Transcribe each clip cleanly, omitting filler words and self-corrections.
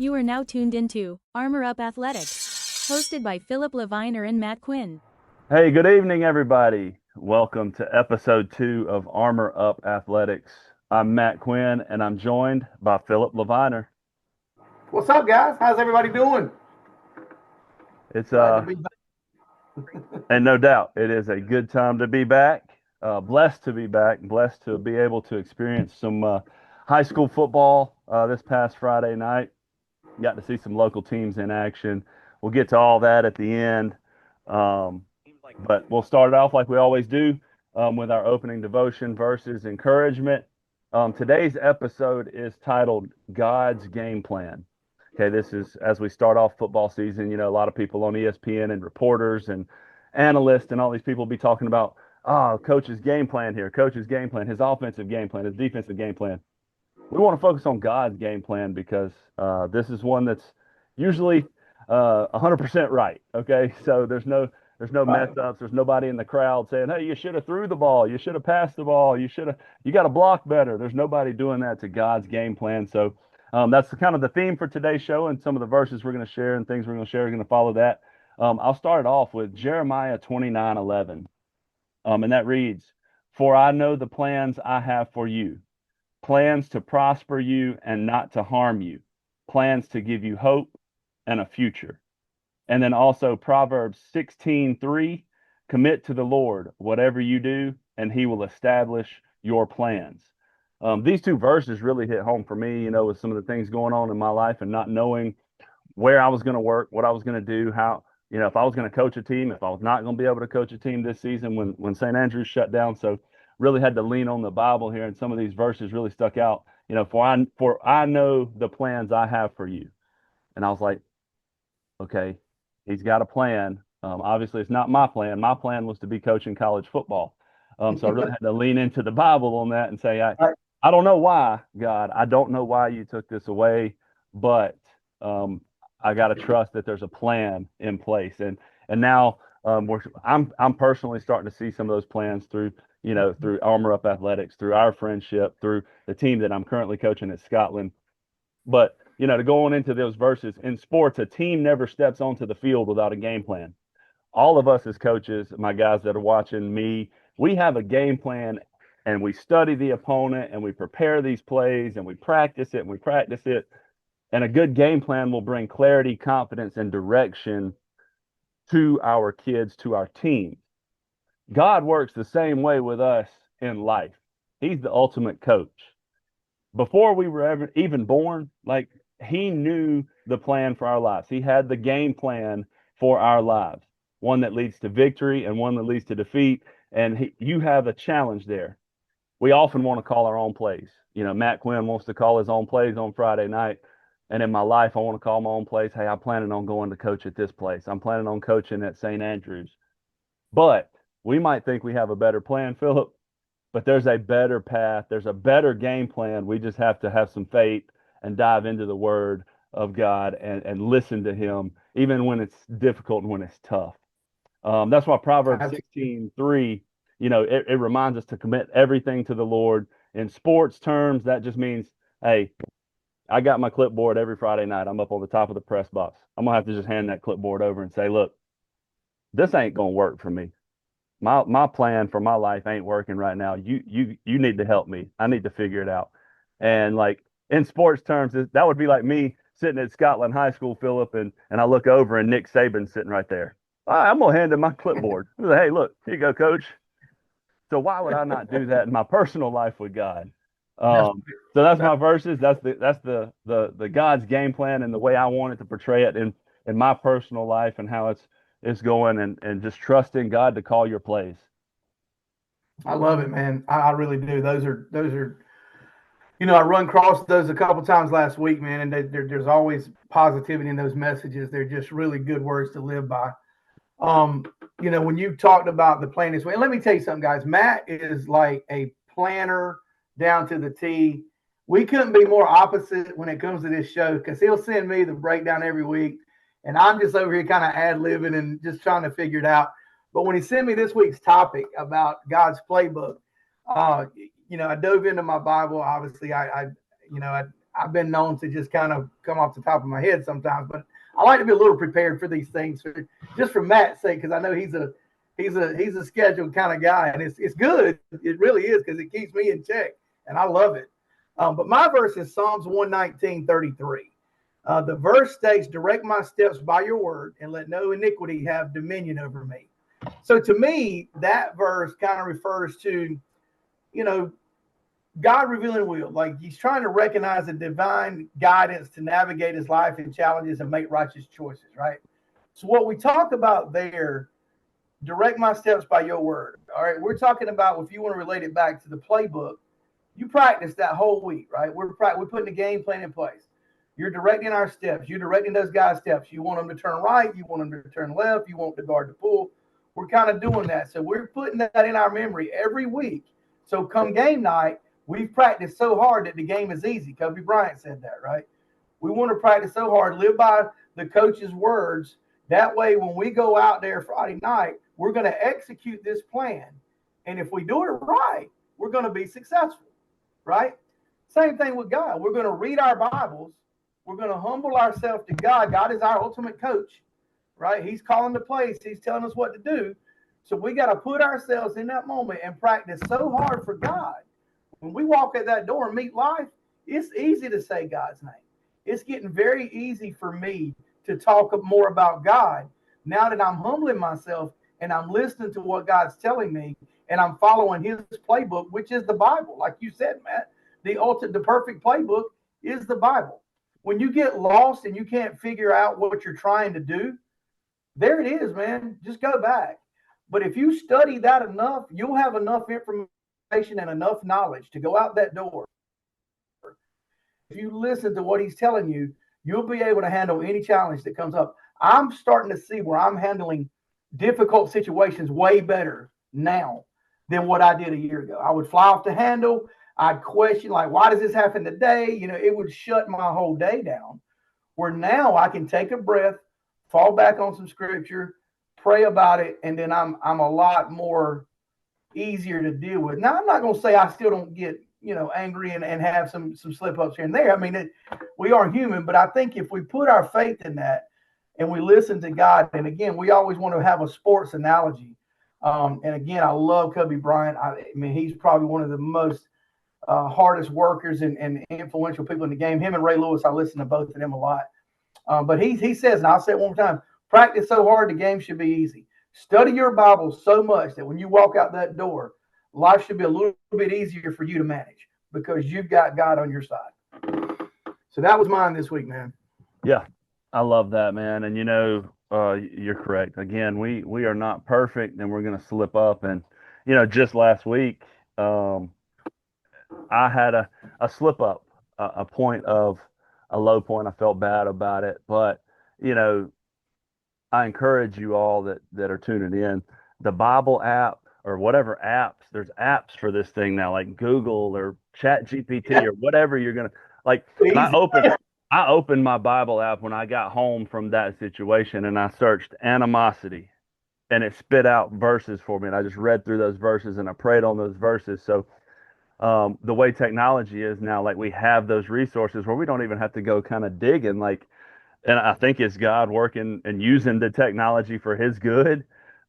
You are now tuned into Armor Up Athletics, hosted by Phillip, Leviner, and Matt Quinn. Hey, good evening, everybody. Welcome to episode 2 of Armor Up Athletics. I'm Matt Quinn, and I'm joined by Phillip Leviner. What's up, guys? How's everybody doing? It's Glad to be back. And no doubt, it is a good time to be back. Blessed to be back. Blessed to be able to experience some high school football this past Friday night. Got to see some local teams in action. We'll get to all that at the end. But we'll start it off like we always do with our opening devotion versus encouragement. Today's episode is titled God's Game Plan. Okay, this is as we start off football season. You know, a lot of people on ESPN and reporters and analysts and all these people be talking about, coach's game plan here, coach's game plan, his offensive game plan, his defensive game plan. We want to focus on God's game plan because this is one that's usually 100% right. Okay, so there's no mess ups. There's nobody in the crowd saying, "Hey, you should have threw the ball. You should have passed the ball. You got to block better." There's nobody doing that to God's game plan. So that's kind of the theme for today's show, and some of the verses we're going to share and things we're going to share are going to follow that. I'll start it off with Jeremiah 29:11, and that reads, "For I know the plans I have for you, plans to prosper you and not to harm you, plans to give you hope and a future." And then also Proverbs 16:3, "Commit to the Lord whatever you do, and he will establish your plans." These two verses really hit home for me, you know, with some of the things going on in my life and not knowing where I was going to work, what I was going to do, how, you know, if I was going to coach a team, if I was not going to be able to coach a team this season when St. Andrews shut down. So really had to lean on the Bible here, and some of these verses really stuck out. You know, for I know the plans I have for you. And I was like, okay, he's got a plan. Obviously, it's not my plan. My plan was to be coaching college football. So I really had to lean into the Bible on that and say, I don't know why, God. I don't know why you took this away, but I got to trust that there's a plan in place. And now I'm personally starting to see some of those plans through Armor Up Athletics, through our friendship, through the team that I'm currently coaching at Scotland. But you know, to go on into those verses, in sports, a team never steps onto the field without a game plan. All of us as coaches, my guys that are watching me, we have a game plan, and we study the opponent, and we prepare these plays, and we practice it, and we practice it. And a good game plan will bring clarity, confidence, and direction to our kids, to our team. God works the same way with us in life. He's the ultimate coach. Before we were ever even born, like, he knew the plan for our lives. He had the game plan for our lives, one that leads to victory and one that leads to defeat. And you have a challenge there. We often want to call our own plays. You know, Matt Quinn wants to call his own plays on Friday night. And in my life, I want to call my own plays. Hey, I'm planning on going to coach at this place. I'm planning on coaching at St. Andrews. But we might think we have a better plan, Phillip, but there's a better path. There's a better game plan. We just have to have some faith and dive into the word of God and listen to him, even when it's difficult and when it's tough. That's why Proverbs 16:3, you know, it reminds us to commit everything to the Lord. In sports terms, that just means, hey, I got my clipboard every Friday night. I'm up on the top of the press box. I'm going to have to just hand that clipboard over and say, look, this ain't going to work for me. My plan for my life ain't working right now. You need to help me. I need to figure it out. And like in sports terms, that would be like me sitting at Scotland High School, Phillip, and I look over and Nick Saban's sitting right there. I'm gonna hand him my clipboard. Say, hey, look, here you go, coach. So why would I not do that in my personal life with God? So that's my verses. That's the God's game plan and the way I wanted to portray it in my personal life and how it's going, and just trusting God to call your plays. I love it, man. I really do. Those are, you know, I run across those a couple times last week, man, and there's always positivity in those messages. They're just really good words to live by. You know, when you talked about the plan this way, and let me tell you something, guys. Matt is like a planner down to the T. We couldn't be more opposite when it comes to this show, because he'll send me the breakdown every week, and I'm just over here kind of ad-libbing and just trying to figure it out. But when he sent me this week's topic about God's playbook, you know, I dove into my Bible. Obviously, I I've been known to just kind of come off the top of my head sometimes, but I like to be a little prepared for these things, just for Matt's sake, because I know he's a scheduled kind of guy, and it's good. It really is, because it keeps me in check, and I love it. But my verse is Psalms 119:33. The verse states, "Direct my steps by your word, and let no iniquity have dominion over me." So to me, that verse kind of refers to, God revealing will. Like, he's trying to recognize the divine guidance to navigate his life and challenges and make righteous choices, right? So what we talk about there, direct my steps by your word. All right, we're talking about, if you want to relate it back to the playbook, you practice that whole week, right? We're putting a game plan in place. You're directing our steps. You're directing those guys' steps. You want them to turn right. You want them to turn left. You want the guard to pull. We're kind of doing that. So we're putting that in our memory every week. So come game night, we've practiced so hard that the game is easy. Kobe Bryant said that, right? We want to practice so hard, live by the coach's words. That way, when we go out there Friday night, we're going to execute this plan. And if we do it right, we're going to be successful, right? Same thing with God. We're going to read our Bibles. We're going to humble ourselves to God. God is our ultimate coach, right? He's calling the plays. He's telling us what to do. So we got to put ourselves in that moment and practice so hard for God. When we walk at that door and meet life, it's easy to say God's name. It's getting very easy for me to talk more about God now that I'm humbling myself and I'm listening to what God's telling me and I'm following his playbook, which is the Bible. Like you said, Matt, the perfect playbook is the Bible. When you get lost and you can't figure out what you're trying to do, there it is, man. Just go back. But if you study that enough, you'll have enough information and enough knowledge to go out that door. If you listen to what he's telling you, you'll be able to handle any challenge that comes up. I'm starting to see where I'm handling difficult situations way better now than what I did a year ago. I would fly off the handle. I'd question, like, why does this happen today? It would shut my whole day down. Where now I can take a breath, fall back on some scripture, pray about it, and then I'm a lot more easier to deal with. Now, I'm not going to say I still don't get, angry and have some slip ups here and there. I mean, we are human, but I think if we put our faith in that and we listen to God, and again, we always want to have a sports analogy. And again, I love Kobe Bryant. I mean, he's probably one of the most hardest workers and influential people in the game. Him and Ray Lewis, I listen to both of them a lot. But he says, and I'll say it one more time, practice so hard the game should be easy. Study your Bible so much that when you walk out that door, life should be a little bit easier for you to manage because you've got God on your side. So that was mine this week, man. Yeah, I love that, man. And you're correct. Again, we are not perfect, and we're going to slip up. And just last week, I had a slip up, a point of a low point. I felt bad about it, but I encourage you all that are tuning in, the Bible app or whatever apps, there's apps for this thing now, like Google or Chat GPT or whatever you're going to like. I opened my Bible app when I got home from that situation and I searched animosity and it spit out verses for me. And I just read through those verses and I prayed on those verses. So the way technology is now, like, we have those resources where we don't even have to go kind of digging, like, and I think it's God working and using the technology for his good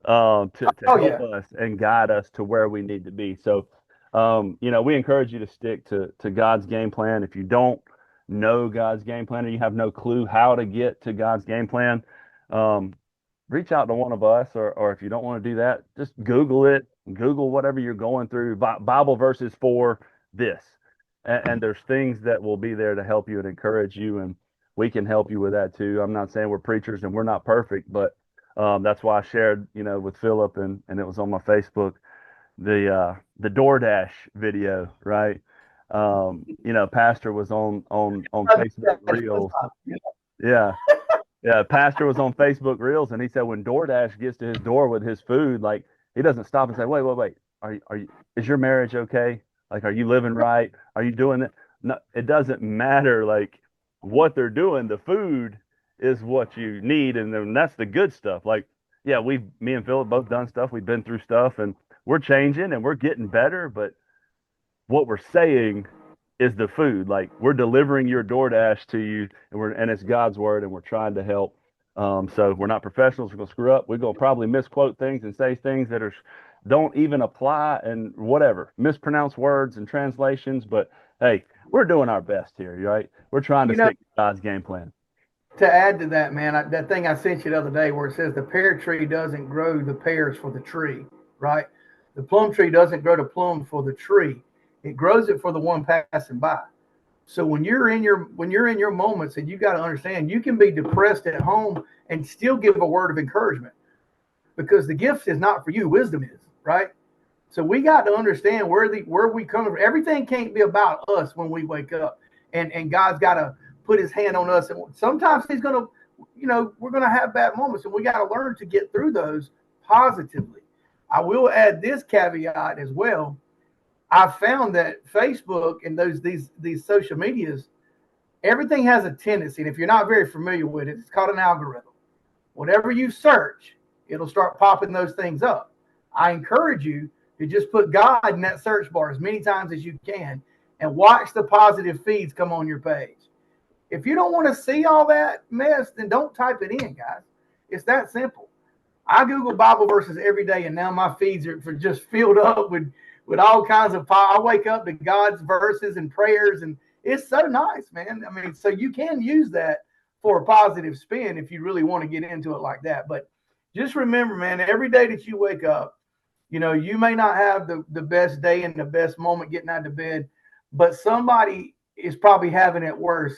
to help us and guide us to where we need to be. So, we encourage you to stick to God's game plan. If you don't know God's game plan or you have no clue how to get to God's game plan, reach out to one of us, or if you don't want to do that, just Google it. Google whatever you're going through, Bible verses for this. And there's things that will be there to help you and encourage you, and we can help you with that too. I'm not saying we're preachers and we're not perfect, but that's why I shared, with Phillip, and it was on my Facebook, the DoorDash video, right? Pastor was on Facebook Reels. Yeah. Yeah, Pastor was on Facebook Reels, and he said when DoorDash gets to his door with his food, like, he doesn't stop and say, wait, are you, is your marriage okay? Like, are you living right? Are you doing it? No, it doesn't matter, like, what they're doing. The food is what you need, and then that's the good stuff. Like, yeah, me and Phillip both done stuff. We've been through stuff, and we're changing and we're getting better, but what we're saying is the food. Like, we're delivering your DoorDash to you, and it's God's word, and we're trying to help. So we're not professionals. We're gonna screw up. We're gonna probably misquote things and say things that don't even apply, and whatever, mispronounce words and translations. But hey, we're doing our best here, right? We're trying to stick to God's game plan. To add to that, man, that thing I sent you the other day where it says the pear tree doesn't grow the pears for the tree, right? The plum tree doesn't grow the plum for the tree. It grows it for the one passing by. So when you're in your moments, and you got to understand, you can be depressed at home and still give a word of encouragement, because the gift is not for you, wisdom is, right? So we got to understand where we come from. Everything can't be about us when we wake up, and God's got to put his hand on us. And sometimes he's going to, we're going to have bad moments, and we got to learn to get through those positively. I will add this caveat as well. I found that Facebook and these social medias, everything has a tendency, and if you're not very familiar with it, it's called an algorithm. Whatever you search, it'll start popping those things up. I encourage you to just put God in that search bar as many times as you can and watch the positive feeds come on your page. If you don't want to see all that mess, then don't type it in, guys. It's that simple. I Google Bible verses every day, and now my feeds are just filled up with all kinds of I wake up to God's verses and prayers, and it's so nice, man. I mean, so you can use that for a positive spin if you really want to get into it like that. But just remember, man, every day that you wake up, you may not have the best day and the best moment getting out of bed, but somebody is probably having it worse.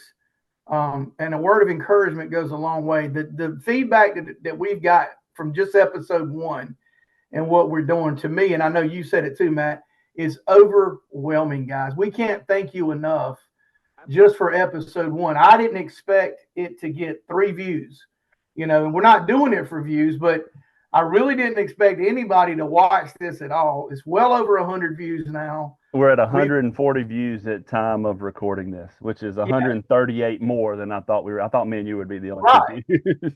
And a word of encouragement goes a long way. The feedback that we've got from just episode 1 and what we're doing, to me, and I know you said it too, Matt, is overwhelming, guys. We can't thank you enough just for episode 1. I didn't expect it to get 3 views, and we're not doing it for views, but I really didn't expect anybody to watch this at all. It's well over 100 views now. We're at 140 views at time of recording this, which is 138 more than I thought we were. I thought me and you would be the only right. two.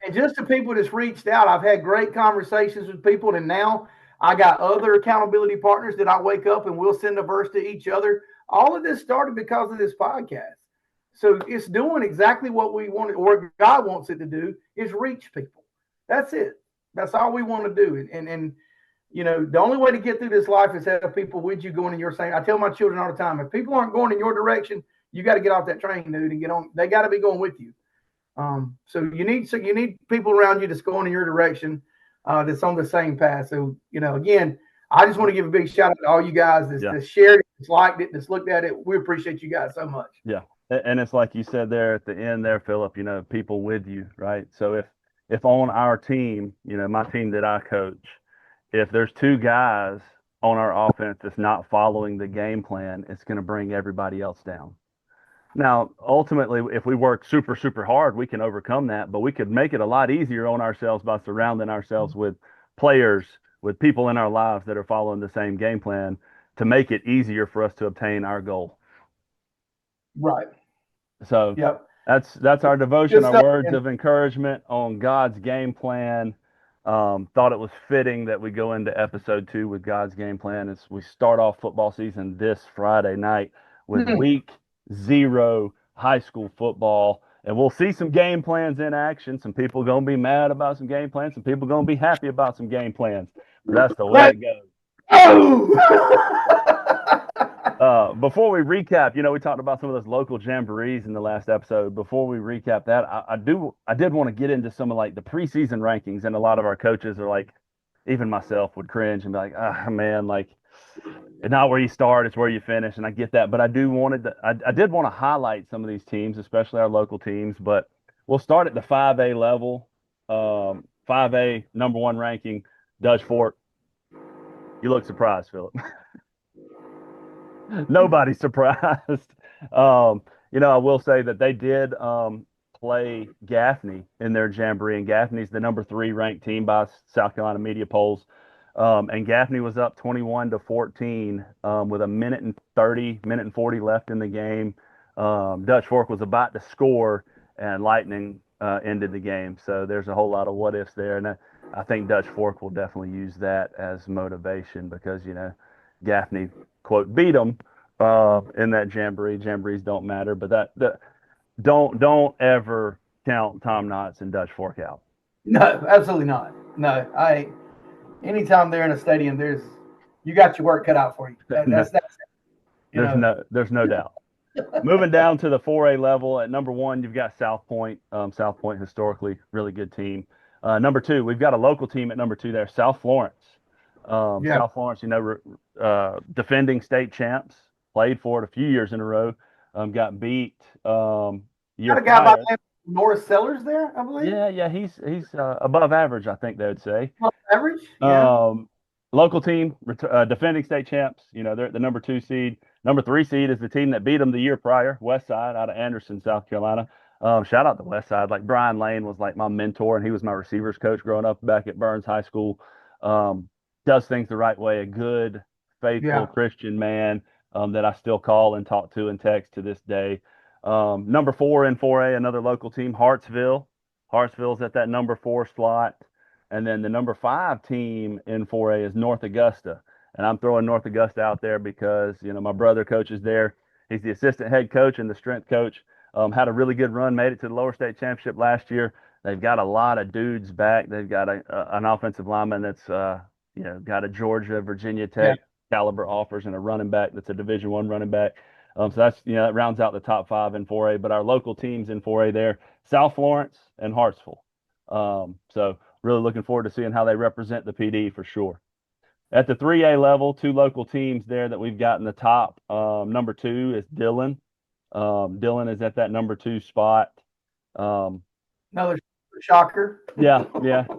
And just the people that's reached out, I've had great conversations with people, and now I got other accountability partners that I wake up and we'll send a verse to each other. All of this started because of this podcast. So it's doing exactly what we wanted, or God wants it to do, is reach people. That's it. That's all we want to do. And the only way to get through this life is have people with you going in your same. I tell my children all the time, if people aren't going in your direction, you got to get off that train, dude, and get on. They got to be going with you. So you need people around you that's going in your direction, that's on the same path. So, again, I just want to give a big shout out to all you guys that shared it, that's liked it, that's looked at it. We appreciate you guys so much. Yeah. And it's like you said there at the end there, Phillip, people with you, right? So if on our team, my team that I coach, if there's 2 guys on our offense that's not following the game plan, it's going to bring everybody else down. Now, ultimately, if we work super, super hard, we can overcome that, but we could make it a lot easier on ourselves by surrounding ourselves with players, with people in our lives that are following the same game plan to make it easier for us to obtain our goal. Right. So yep. That's our devotion, our words of encouragement on God's game plan. Thought it was fitting that we go into episode 2 with God's game plan as we start off football season this Friday night with week 0 high school football, and we'll see some game plans in action. Some people gonna be mad about some game plans. Some people gonna be happy about some game plans. But that's the way it goes. Before we recap, we talked about some of those local jamborees in the last episode. Before we recap that, I did want to get into some of like the preseason rankings, and a lot of our coaches are like, even myself would cringe and be like, man, like, it's not where you start, it's where you finish. And I get that, but I did want to highlight some of these teams, especially our local teams. But we'll start at the 5A level. 5A number 1 ranking, Dutch Fork. You look surprised, Phillip. Nobody's surprised. I will say that they did play Gaffney in their jamboree, and Gaffney's the number 3 ranked team by South Carolina media polls. And Gaffney was up 21-14 with a minute and 40 left in the game. Dutch Fork was about to score, and lightning ended the game. So there's a whole lot of what ifs there. And I think Dutch Fork will definitely use that as motivation because, Gaffney, quote, beat them in that jamboree. Jamborees don't matter, but don't ever count Tom Knotts and Dutch Fork out. No, absolutely not. No, anytime they're in a stadium, you got your work cut out for you. That's There's no doubt. Moving down to the 4A level, at number 1, you've got South Point. South Point, historically, really good team. Number 2, we've got a local team at number 2 there, South Florence. South Florence, defending state champs, played for it a few years in a row, got beat year got a guy by prior. the name of Norris Sellers there, I believe. Yeah, he's above average, I think they would say. Above average, yeah. Local team, defending state champs. They're the number 2 seed. Number 3 seed is the team that beat them the year prior, Westside out of Anderson, South Carolina. Shout out to Westside. Like Brian Lane was like my mentor, and he was my receivers coach growing up back at Burns High School. Does things the right way. A good, faithful Christian man that I still call and talk to and text to this day. Number 4 in 4A, another local team, Hartsville. Hartsville's at that number 4 slot. And then the number 5 team in 4A is North Augusta. And I'm throwing North Augusta out there because, my brother coaches there. He's the assistant head coach and the strength coach. Had a really good run, made it to the lower state championship last year. They've got a lot of dudes back. They've got an offensive lineman that's, got a Georgia, Virginia Tech caliber offers, and a running back that's a Division I running back. So that's, that rounds out the top 5 in 4A. But our local teams in 4A there, South Florence and Hartsville. So really looking forward to seeing how they represent the PD for sure. At the 3A level, 2 local teams there that we've got in the top. Number 2 is Dillon. Dillon is at that number 2 spot. Another shocker. Yeah.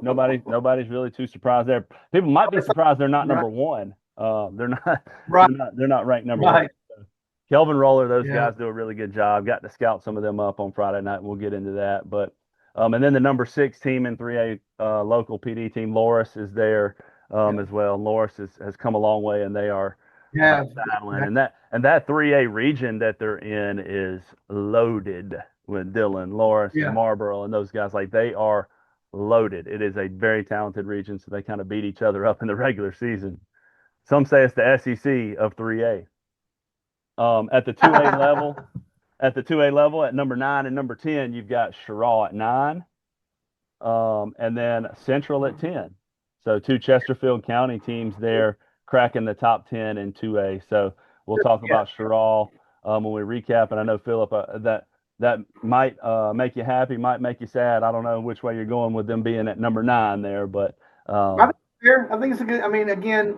Nobody's really too surprised there. People might be surprised they're not number 1. They're not. Right. They're not ranked number 1. So Kelvin Roller, those guys do a really good job. Got to scout some of them up on Friday night. We'll get into that, but. And then the number 6 team in 3A local PD team, Loris, is there as well. Loris has come a long way, and they are battling. And that 3A region that they're in is loaded with Dillon, Loris, and Marlboro, and those guys. Like, they are loaded. It is a very talented region, so they kind of beat each other up in the regular season. Some say it's the SEC of 3A. At the 2A level. At the 2A level, at number 9 and number 10, you've got Sherrall at 9, and then Central at 10. So 2 Chesterfield County teams there cracking the top 10 in 2A. So we'll talk about Sherrall when we recap. And I know, Phillip, that might make you happy, might make you sad. I don't know which way you're going with them being at number 9 there, but I think it's a good. I mean, again,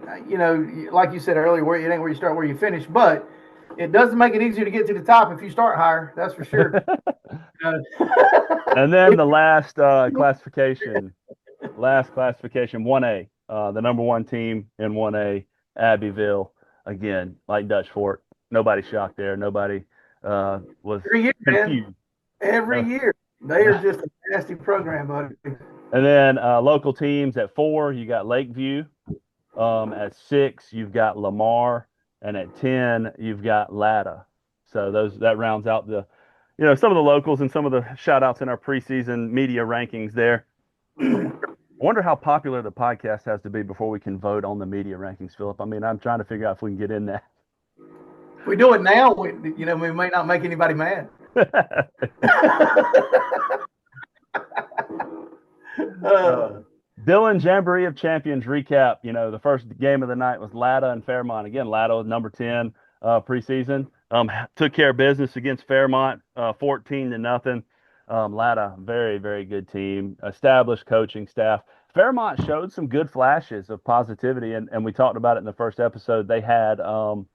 like you said earlier, it ain't where you start, where you finish, but it doesn't make it easier to get to the top if you start higher. That's for sure. And then the last classification, 1A, the number 1 team in 1A, Abbeville. Again, like Dutch Fork, nobody shocked there. Nobody was confused. Every year. They are just a nasty program, buddy. And then local teams at 4, you got Lakeview. At 6, you've got Lamar. And at 10, you've got Latta. So that rounds out the, some of the locals and some of the shout outs in our preseason media rankings there. I wonder how popular the podcast has to be before we can vote on the media rankings, Phillip. I mean, I'm trying to figure out if we can get in that. If we do it now, we may not make anybody mad. Dillon Jamboree of Champions recap. The first game of the night was Latta and Fairmont. Again, Latta was number 10 preseason. Took care of business against Fairmont 14-0. Latta, very, very good team. Established coaching staff. Fairmont showed some good flashes of positivity, and we talked about it in the first episode. They had a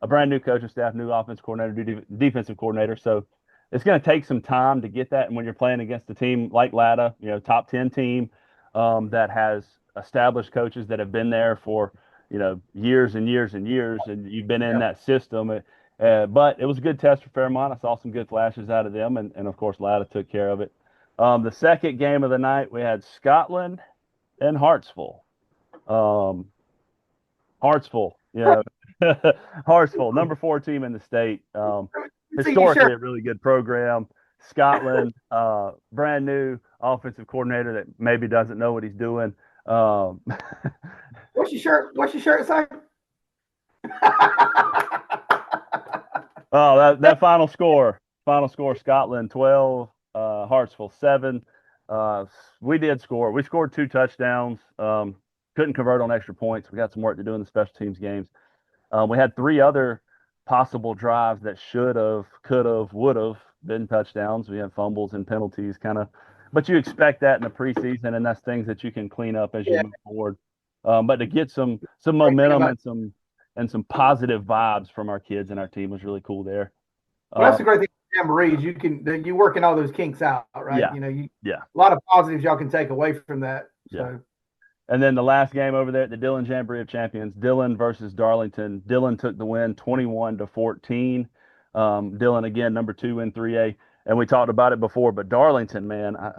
brand new coaching staff, new offense coordinator, defensive coordinator. So it's going to take some time to get that. And when you're playing against a team like Latta, top 10 team, that has established coaches that have been there for, years and years and years, and you've been in that system. But it was a good test for Fairmont. I saw some good flashes out of them, and of course, Latta took care of it. The second game of the night, we had Scotland and Hartsville. Hartsville, Hartsville, number 4 team in the state. Historically, a really good program. Scotland, brand new offensive coordinator that maybe doesn't know what he's doing. What's your shirt say? Oh, that final score, Scotland 12, Hartsville 7. We did score. We scored 2 touchdowns. Couldn't convert on extra points. We got some work to do in the special teams games. We had 3 other possible drives that should have, could have, would have been touchdowns. We had fumbles and penalties, kind of, but you expect that in the preseason, and that's things that you can clean up as you move forward. But to get some momentum and some positive vibes from our kids and our team was really cool there. Well, that's the great thing with jamborees. You working all those kinks out, right? Yeah. A lot of positives y'all can take away from that. So. Yeah. And then the last game over there at the Dillon Jamboree of Champions, Dillon versus Darlington. Dillon took the win 21-14. Dillon, again, number 2 in 3A. And we talked about it before, but Darlington, man, I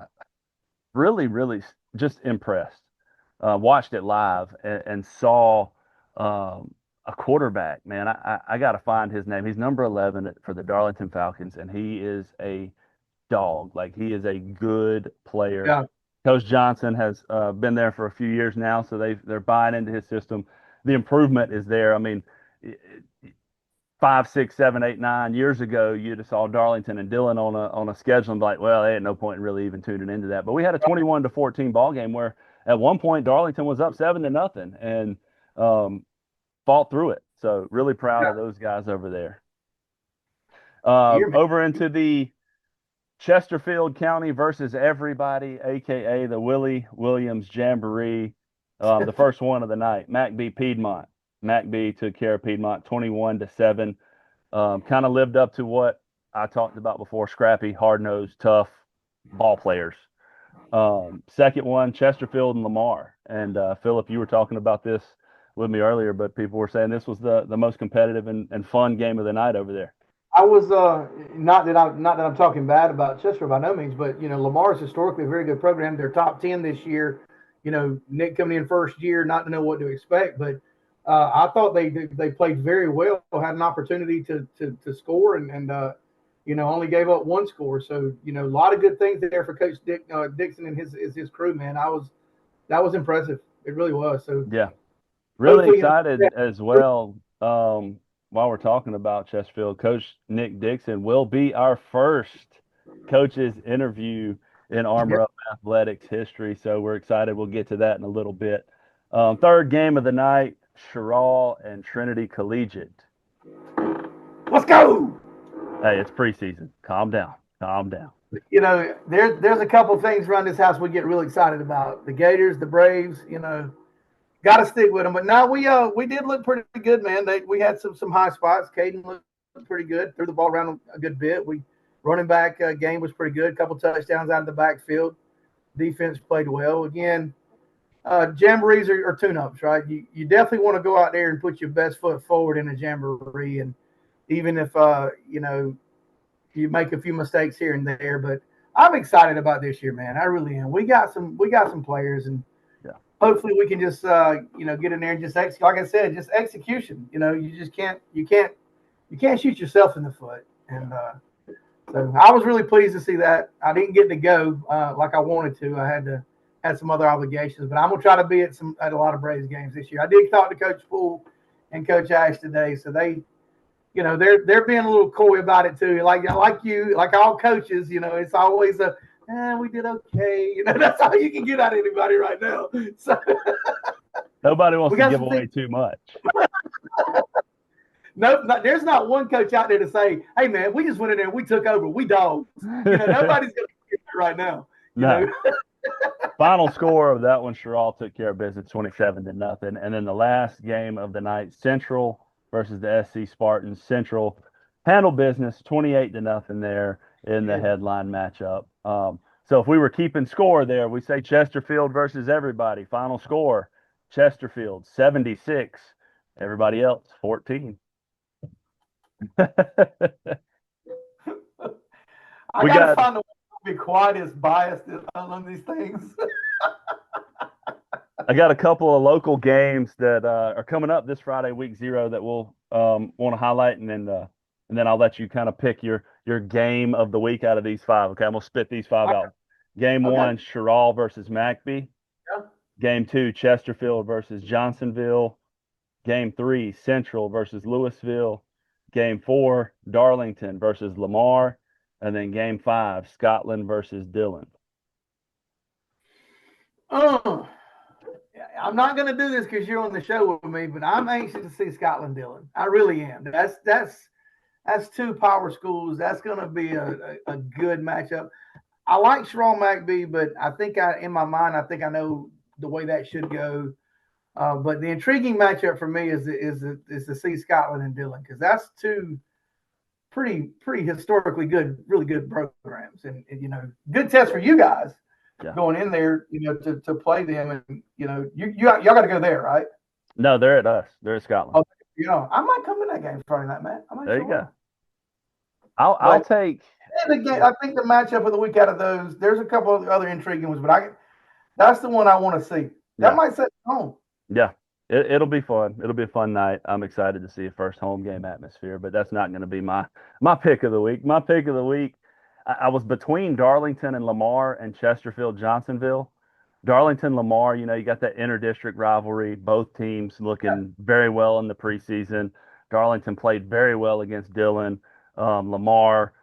really, really just impressed. Watched it live and saw a quarterback, man. I got to find his name. He's number 11 for the Darlington Falcons, and he is a dog. Like, he is a good player. Yeah. Coach Johnson has been there for a few years now, so they're buying into his system. The improvement is there. I mean, 5, 6, 7, 8, 9 years ago, you'd have saw Darlington and Dillon on a schedule and be like, well, there ain't no point in really even tuning into that. But we had a 21-14 ball game where at one point Darlington was up 7-0 and fought through it. So really proud of those guys over there. Over into the Chesterfield County versus everybody, aka the Willie Williams Jamboree, the first one of the night. MacB Piedmont. MacB took care of Piedmont 21-7. Kind of lived up to what I talked about before: scrappy, hard-nosed, tough ball players. Second one, Chesterfield and Lamar. And Phillip, you were talking about this with me earlier, but people were saying this was the most competitive and fun game of the night over there. I was not that I'm talking bad about Chester by no means, but Lamar is historically a very good program. They're top 10 this year. Nick coming in first year, not to know what to expect, but I thought they played very well. Had an opportunity to score and only gave up 1 score. So a lot of good things there for Coach Dixon and his crew. Man, that was impressive. It really was. So yeah, really excited as well. While we're talking about Chesterfield, Coach Nick Dixon will be our first coach's interview in Armor Up Athletics history. So we're excited. We'll get to that in a little bit. Third game of the night, Sherall and Trinity Collegiate. Let's go. Hey, it's preseason. Calm down. There's a couple things around this house we get really excited about. The Gators, the Braves, got to stick with them. But now we did look pretty good, man. We had some high spots. Caden looked pretty good. Threw the ball around a good bit. Running back game was pretty good. A couple touchdowns out of the backfield. Defense played well. Again, jamborees are tune-ups, right? You definitely want to go out there and put your best foot forward in a jamboree, and even if you make a few mistakes here and there. But I'm excited about this year, man. I really am. We got some players, and hopefully we can just get in there and just execute. Like I said, just execution. You just can't shoot yourself in the foot. And so I was really pleased to see that. I didn't get to go like I wanted to. I had some other obligations, but I'm gonna try to be at a lot of Braves games this year. I did talk to Coach Poole and Coach Ash today, so they, they're being a little coy about it too. Like you, like all coaches, it's always we did okay. That's all you can get out of anybody right now. So nobody wants to give away too much. No, there's not one coach out there to say, "Hey, man, we just went in there and we took over. We dogs." Nobody's going to get that right now. No. Final score of that one, Sherall took care of business 27-0. And then the last game of the night, Central versus the SC Spartans. Central handled business 28-0 there in the headline matchup. So if we were keeping score there, we say Chesterfield versus everybody. Final score, Chesterfield 76, everybody else 14. I gotta find a way to be quiet as biased on these things. I got a couple of local games that are coming up this Friday, week 0, that we'll want to highlight, and then I'll let you kind of pick your game of the week out of these 5. Okay, I'm gonna spit these 5 out. Game 1, Sherall versus MacB. Yeah. Game 2, Chesterfield versus Johnsonville. Game 3, Central versus Louisville. Game 4, Darlington versus Lamar, and then Game 5, Scotland versus Dillon. I'm not going to do this because you're on the show with me, but I'm anxious to see Scotland Dillon. I really am. That's two power schools. That's going to be a good matchup. I like Sharon McBee, but I think in my mind, I think I know the way that should go. But the intriguing matchup for me is to see Scotland and Dillon, because that's two pretty historically good, really good programs, and good test for you guys going in there, to play them, and y'all got to go there, right? No, they're at us. They're at Scotland. Oh, I might come to that game Friday night, man. There you go. I'll take. I think the matchup of the week out of those, there's a couple of other intriguing ones, but that's the one I want to see. That might set the home. Yeah, it'll be fun. It'll be a fun night. I'm excited to see a first home game atmosphere, but that's not going to be my pick of the week. My pick of the week, I was between Darlington and Lamar and Chesterfield, Johnsonville. Darlington, Lamar, you got that inter-district rivalry. Both teams looking very well in the preseason. Darlington played very well against Dillon. Lamar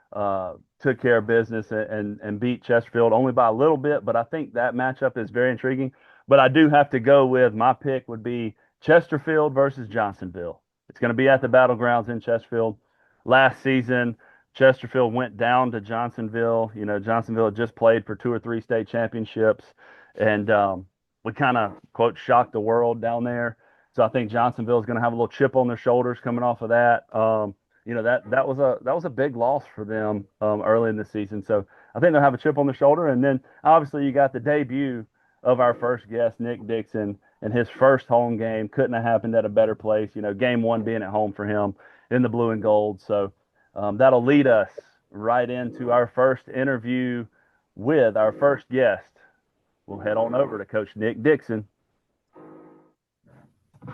took care of business and beat Chesterfield only by a little bit, but I think that matchup is very intriguing. But I do have to go with my pick would be Chesterfield versus Johnsonville. It's going to be at the Battlegrounds in Chesterfield. Last season, Chesterfield went down to Johnsonville. Johnsonville had just played for 2 or 3 state championships, and we kind of, quote, shocked the world down there. So I think Johnsonville is going to have a little chip on their shoulders coming off of that. That was a big loss for them early in the season. So I think they'll have a chip on their shoulder. And then obviously you got the debut of our first guest, Nick Dixon, and his first home game. Couldn't have happened at a better place. Game 1 being at home for him in the blue and gold. So that'll lead us right into our first interview with our first guest. We'll head on over to Coach Nick Dixon.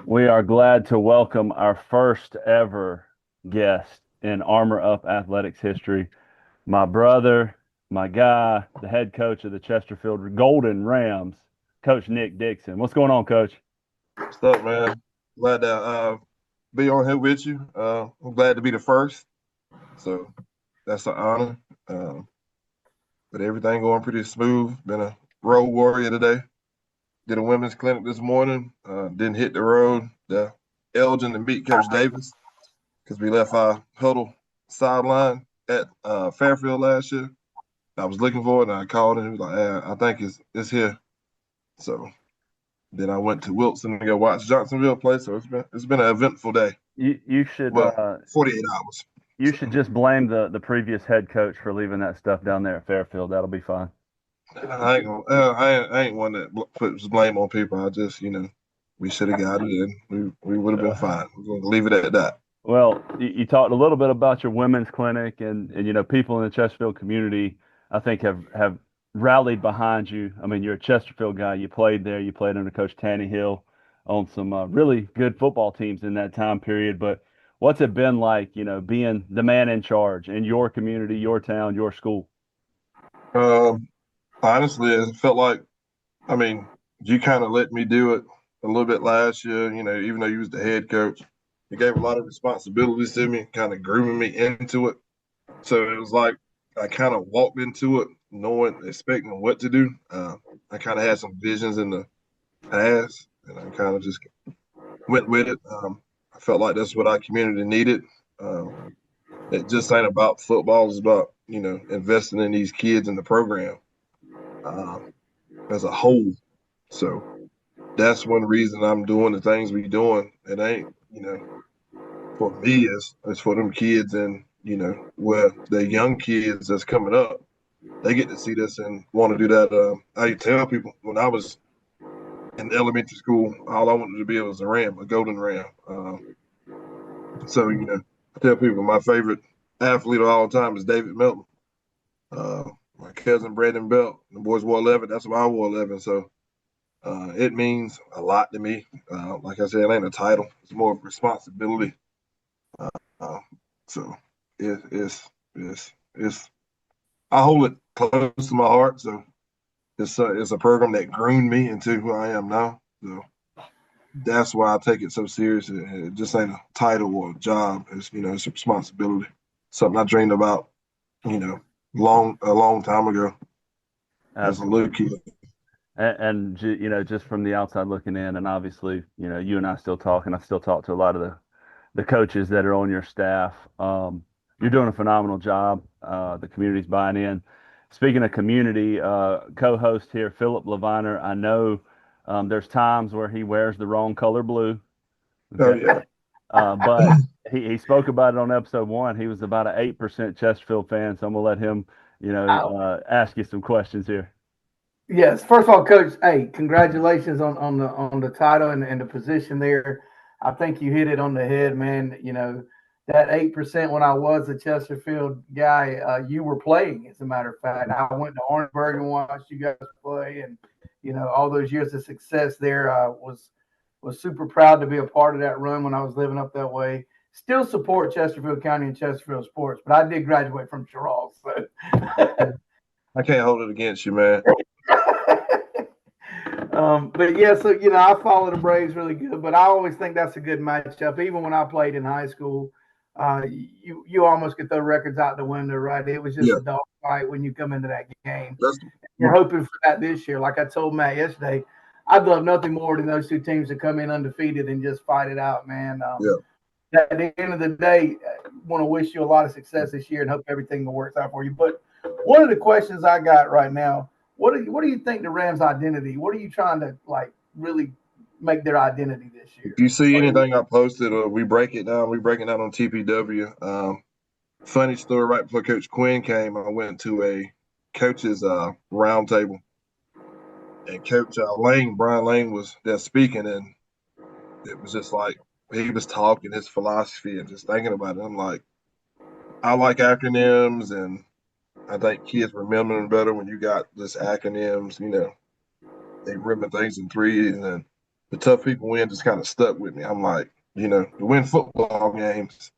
We are glad to welcome our first ever guest in Armor Up Athletics history, my brother, my guy, the head coach of the Chesterfield Golden Rams, Coach Nick Dixon. What's going on, Coach? What's up, man? Glad to be on here with you. I'm glad to be the first, so that's an honor. But everything going pretty smooth. Been a road warrior today. Did a women's clinic this morning. Didn't hit the road. Elgin to meet Coach Davis because we left our huddle sideline at Fairfield last year. I was looking for it, and I called him. He was like, I think it's here. So then I went to Wilson to go watch Johnsonville play. So it's been an eventful day. You should 48 hours. You should just blame the previous head coach for leaving that stuff down there at Fairfield. That'll be fine. I ain't one that puts blame on people. I just, we should have got it, and we would have been fine. We're going to leave it at that. Well, you talked a little bit about your women's clinic, and people in the Chesterfield community, I think, have rallied behind you. I mean, you're a Chesterfield guy. You played there. You played under Coach Tannehill on some really good football teams in that time period. But what's it been like, being the man in charge in your community, your town, your school? Honestly, it felt like, you kind of let me do it a little bit last year, even though you was the head coach. You gave a lot of responsibilities to me, kind of grooming me into it. So it was like I kind of walked into it expecting what to do. I kind of had some visions in the past, and I kind of just went with it. I felt like that's what our community needed. It just ain't about football. It's about, investing in these kids in the program as a whole. So that's one reason I'm doing the things we doing. It ain't, for me, it's for them kids, and, where the young kids that's coming up, they get to see this and want to do that. I tell people when I was in elementary school, all I wanted to be was a ram, a golden ram. So, I tell people my favorite athlete of all time is David Melton. My cousin Brandon Belt, the boys wore 11. That's why I wore 11. So it means a lot to me. Like I said, it ain't a title. It's more of responsibility. So it's I hold it close to my heart. So it's a program that groomed me into who I am now. So that's why I take it so serious. It just ain't a title or a job. It's it's a responsibility. Something I dreamed about, a long time ago as a little kid. And just from the outside looking in, and obviously, you and I still talk, and I still talk to a lot of the coaches that are on your staff. You're doing a phenomenal job. The community's buying in. Speaking of community, co-host here, Phillip Leviner, I know there's times where he wears the wrong color blue. Oh Okay. yeah. But he spoke about it on episode 1. He was about an 8% Chesterfield fan, so I'm gonna let him, ask you some questions here. Yes. First of all, Coach, hey, congratulations on the title and the position there. I think you hit it on the head, man. That 8% when I was a Chesterfield guy, you were playing, as a matter of fact. I went to Orangeburg and watched you guys play, and all those years of success there. Was super proud to be a part of that run when I was living up that way. Still support Chesterfield County and Chesterfield sports, but I did graduate from Charles. So. I can't hold it against you, man. But yeah, so I follow the Braves really good, but I always think that's a good matchup. Even when I played in high school, you almost get those records out the window, right? It was just Yeah. a dog fight when you come into that game. That's You're hoping for that this year. Like I told Matt yesterday, I'd love nothing more than those two teams to come in undefeated and just fight it out, man. At the end of the day, I want to wish you a lot of success this year and hope everything works out for you. But one of the questions I got right now, what do you think the Rams' identity? What are you trying to really make their identity this year? If you see anything I posted or we break it down on TPW. Funny story, right before Coach Quinn came, I went to a coaches round table, and Coach Brian Lane was there speaking, and it was just like he was talking his philosophy and just thinking about it. I'm like, I like acronyms, and I think kids remember them better when you got just acronyms. They remember things in threes, and the tough people win just kind of stuck with me. I'm like, to win football games,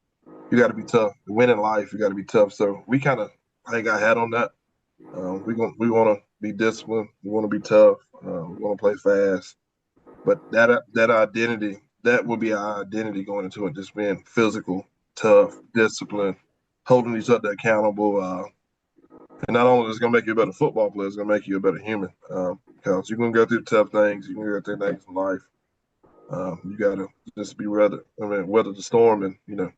you got to be tough. To win in life, you got to be tough. So we kind of hang our hat on that. We want to be disciplined. We want to be tough. We want to play fast. But that identity, that will be our identity going into it. Just being physical, tough, disciplined, holding each other accountable. And not only is it going to make you a better football player, it's going to make you a better human. Because you're going to go through tough things. You're going to go through things in life. You got to just weather the storm. And,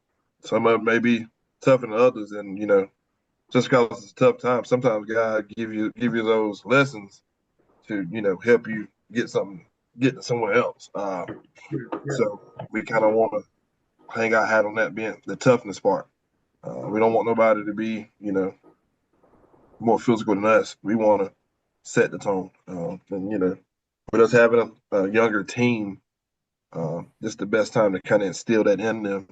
some of it may be tougher than others. And, just because it's a tough time, sometimes God give you those lessons to, help you get somewhere else. So we kind of want to hang our hat on that being the toughness part. We don't want nobody to be, more physical than us. We want to set the tone. And, with us having a younger team, it's the best time to kind of instill that in them.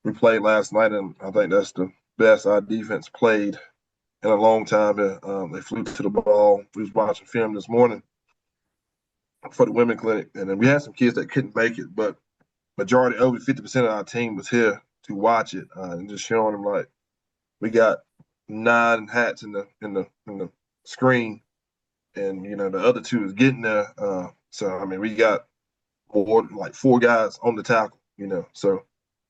We played last night, and I think that's the best our defense played in a long time. They flew to the ball. We was watching film this morning for the women clinic, and then we had some kids that couldn't make it, but majority, over 50% of our team was here to watch it, and just showing them like we got 9 hats in the screen, and the other 2 is getting there. So I mean, we got more like 4 guys on the tackle. So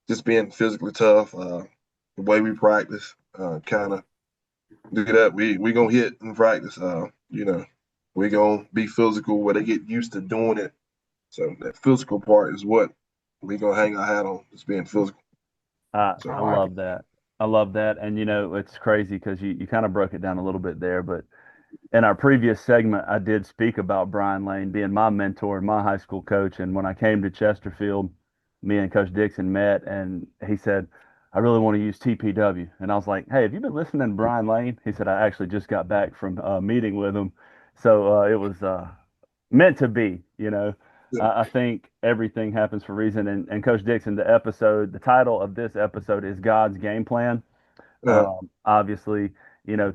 just being physically tough, the way we practice, kind of do that. We gonna hit in practice. We gonna be physical where they get used to doing it. So that physical part is what we gonna hang our hat on, just being physical. I love that. I love that. And, it's crazy because you kind of broke it down a little bit there. But in our previous segment, I did speak about Brian Lane being my mentor and my high school coach. And when I came to Chesterfield, me and Coach Dixon met, and he said, I really want to use TPW. And I was like, hey, have you been listening to Brian Lane? He said, I actually just got back from a meeting with him. So it was meant to be. I think everything happens for a reason. And Coach Dixon, the title of this episode is God's Game Plan. Obviously,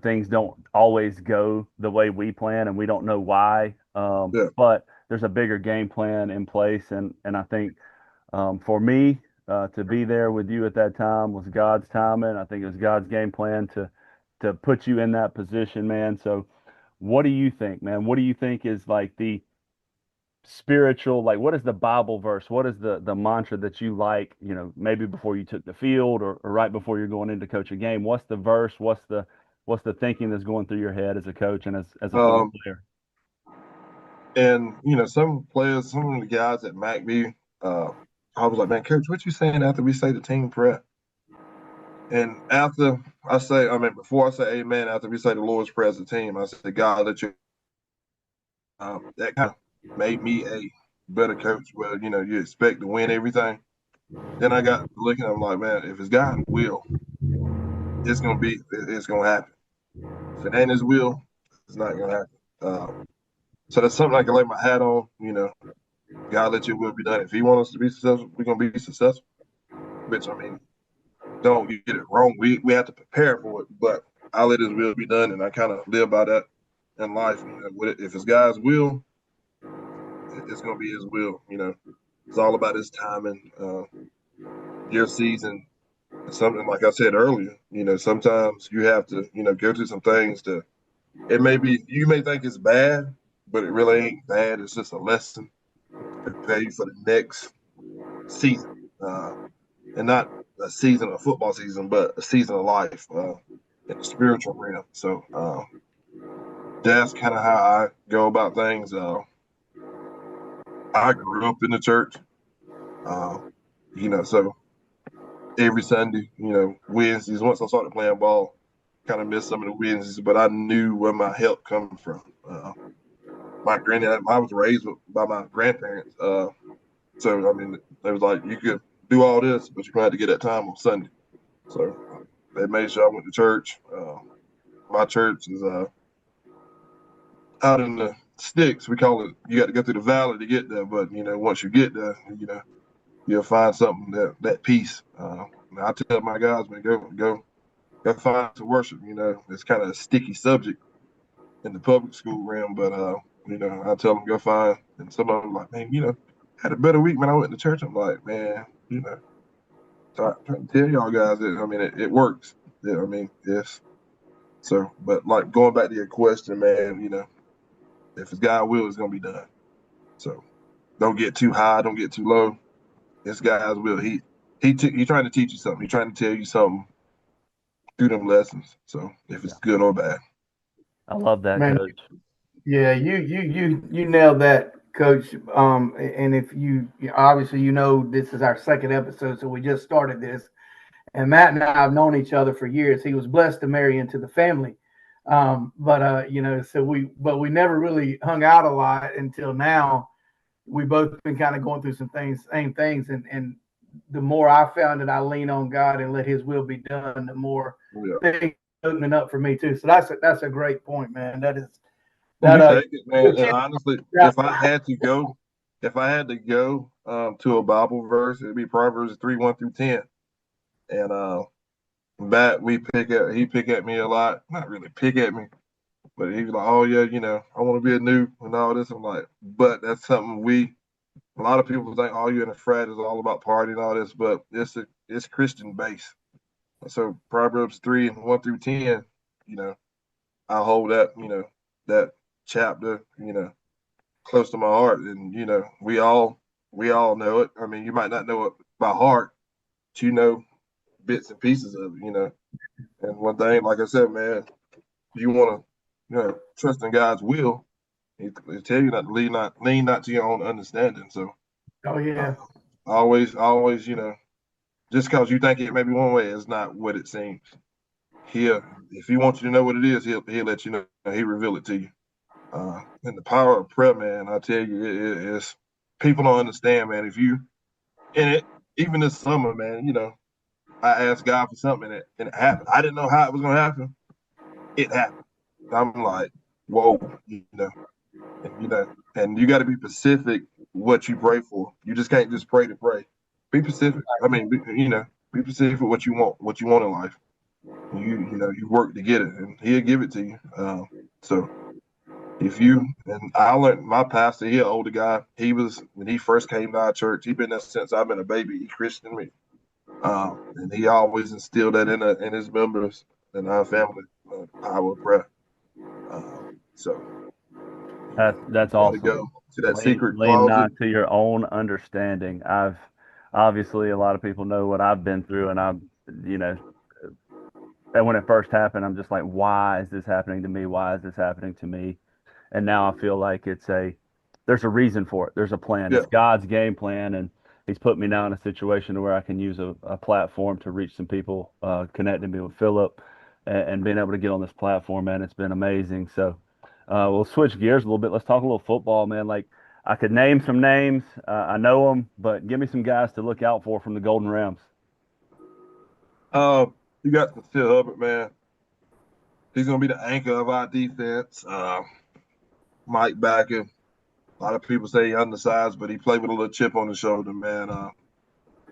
things don't always go the way we plan, and we don't know why. But there's a bigger game plan in place. And I think for me, to be there with you at that time was God's timing. I think it was God's game plan to put you in that position, man. So what do you think, man? What do you think is like the spiritual, like what is the Bible verse? What is the mantra that you like, maybe before you took the field or right before you're going in to coach a game? What's the verse? What's the thinking that's going through your head as a coach and as a former player? And some players, some of the guys at McBee, I was like, man, coach, what you saying after we say the team prayer? And before I say amen, after we say the Lord's Prayer as a team, I said, God, let you. That kind of made me a better coach. Well, you expect to win everything. Then I got looking, I'm like, man, if it's God's will, it's gonna happen. If it ain't His will, it's not gonna happen. So that's something I can lay my hat on. God, let your will be done. If He wants us to be successful, we're gonna be successful. Which don't get it wrong. We have to prepare for it, but I let His will be done, and I kind of live by that in life. If it's God's will, it's gonna be His will. It's all about His timing, your season. Something like I said earlier. Sometimes you have to, go through some things to. It may be you may think it's bad, but it really ain't bad. It's just a lesson to prepare you for the next season, and not a season of football season, but a season of life in the spiritual realm. So that's kind of how I go about things. I grew up in the church, so every Sunday, Wednesdays. Once I started playing ball, kind of missed some of the Wednesdays, but I knew where my help coming from. My granddad, I was raised by my grandparents, so they was like, you could do all this, but you had to get that time on Sunday. So they made sure I went to church. My church is out in the sticks. We call it. You got to go through the valley to get there, but once you get there, you'll find something that peace. I tell my guys, man, go find to worship. It's kind of a sticky subject in the public school realm, but I tell them go find. And some of them like, man, had a better week when I went to church. I'm like, man, trying to tell y'all guys that it works. Yeah, yes. So, but like going back to your question, man, if it's God's will, it's gonna be done. So, don't get too high, don't get too low. It's God's will. He trying to teach you something. He's trying to tell you something through them lessons. So, if it's good or bad. I love that, Man, Coach. yeah, you nailed that, Coach. And if obviously this is our second episode, so we just started this, and Matt and I have known each other for years. He was blessed to marry into the family, so we never really hung out a lot until now. We both been kind of going through same things, and the more I found that I lean on God and let His will be done, the more things opening up for me too. So that's a great point, man. That is. Take it, man. And honestly, if I had to go to a Bible verse, it'd be Proverbs 3:1-10. And Matt, he pick at me a lot. Not really pick at me, but he was like, "Oh yeah, I want to be a noob and all this." I'm like, but that's something a lot of people think, "Oh, you're in a frat is all about partying and all this," but it's Christian based. So Proverbs 3:1-10, I hold that chapter, close to my heart, and we all know it. You might not know it by heart, but bits and pieces of it. And one thing, like I said, man, you want to trust in God's will. He tell you not to lean not to your own understanding. So, Oh yeah, always, just because you think it may be one way, it's not what it seems. If he wants you to know what it is, he'll let you know. He reveal it to you. And the power of prayer, man, I tell you, it's people don't understand, man. If you in it, even this summer, man, I asked God for something and it happened. I didn't know how it was gonna happen. It happened. I'm like, whoa, and you got to be specific what you pray for. You just can't just pray to pray. Be specific. Be specific what you want in life. You work to get it, and He'll give it to you. So and I learned my pastor, he an older guy. He was when he first came to our church. He been there since I've been a baby. He christened me, and he always instilled that in his members and our family, power of prayer. So That's Gotta awesome. go to that Lean, secret lean closet. not to your own understanding. I've obviously a lot of people know what I've been through, and you know, and when it first happened, I'm just like, why is this happening to me? Why is this happening to me? And now I feel like there's a reason for it. There's a plan. Yeah. It's God's game plan, and He's put me now in a situation where I can use a platform to reach some people, connecting me with Phillip, and being able to get on this platform, man. It's been amazing. So we'll switch gears a little bit. Let's talk a little football, man. Like I could name some names. I know them, but give me some guys to look out for from the Golden Rams. You got Phil Hubbard, man. He's gonna be the anchor of our defense. Mike Backer. A lot of people say he undersized, but he played with a little chip on his shoulder, man.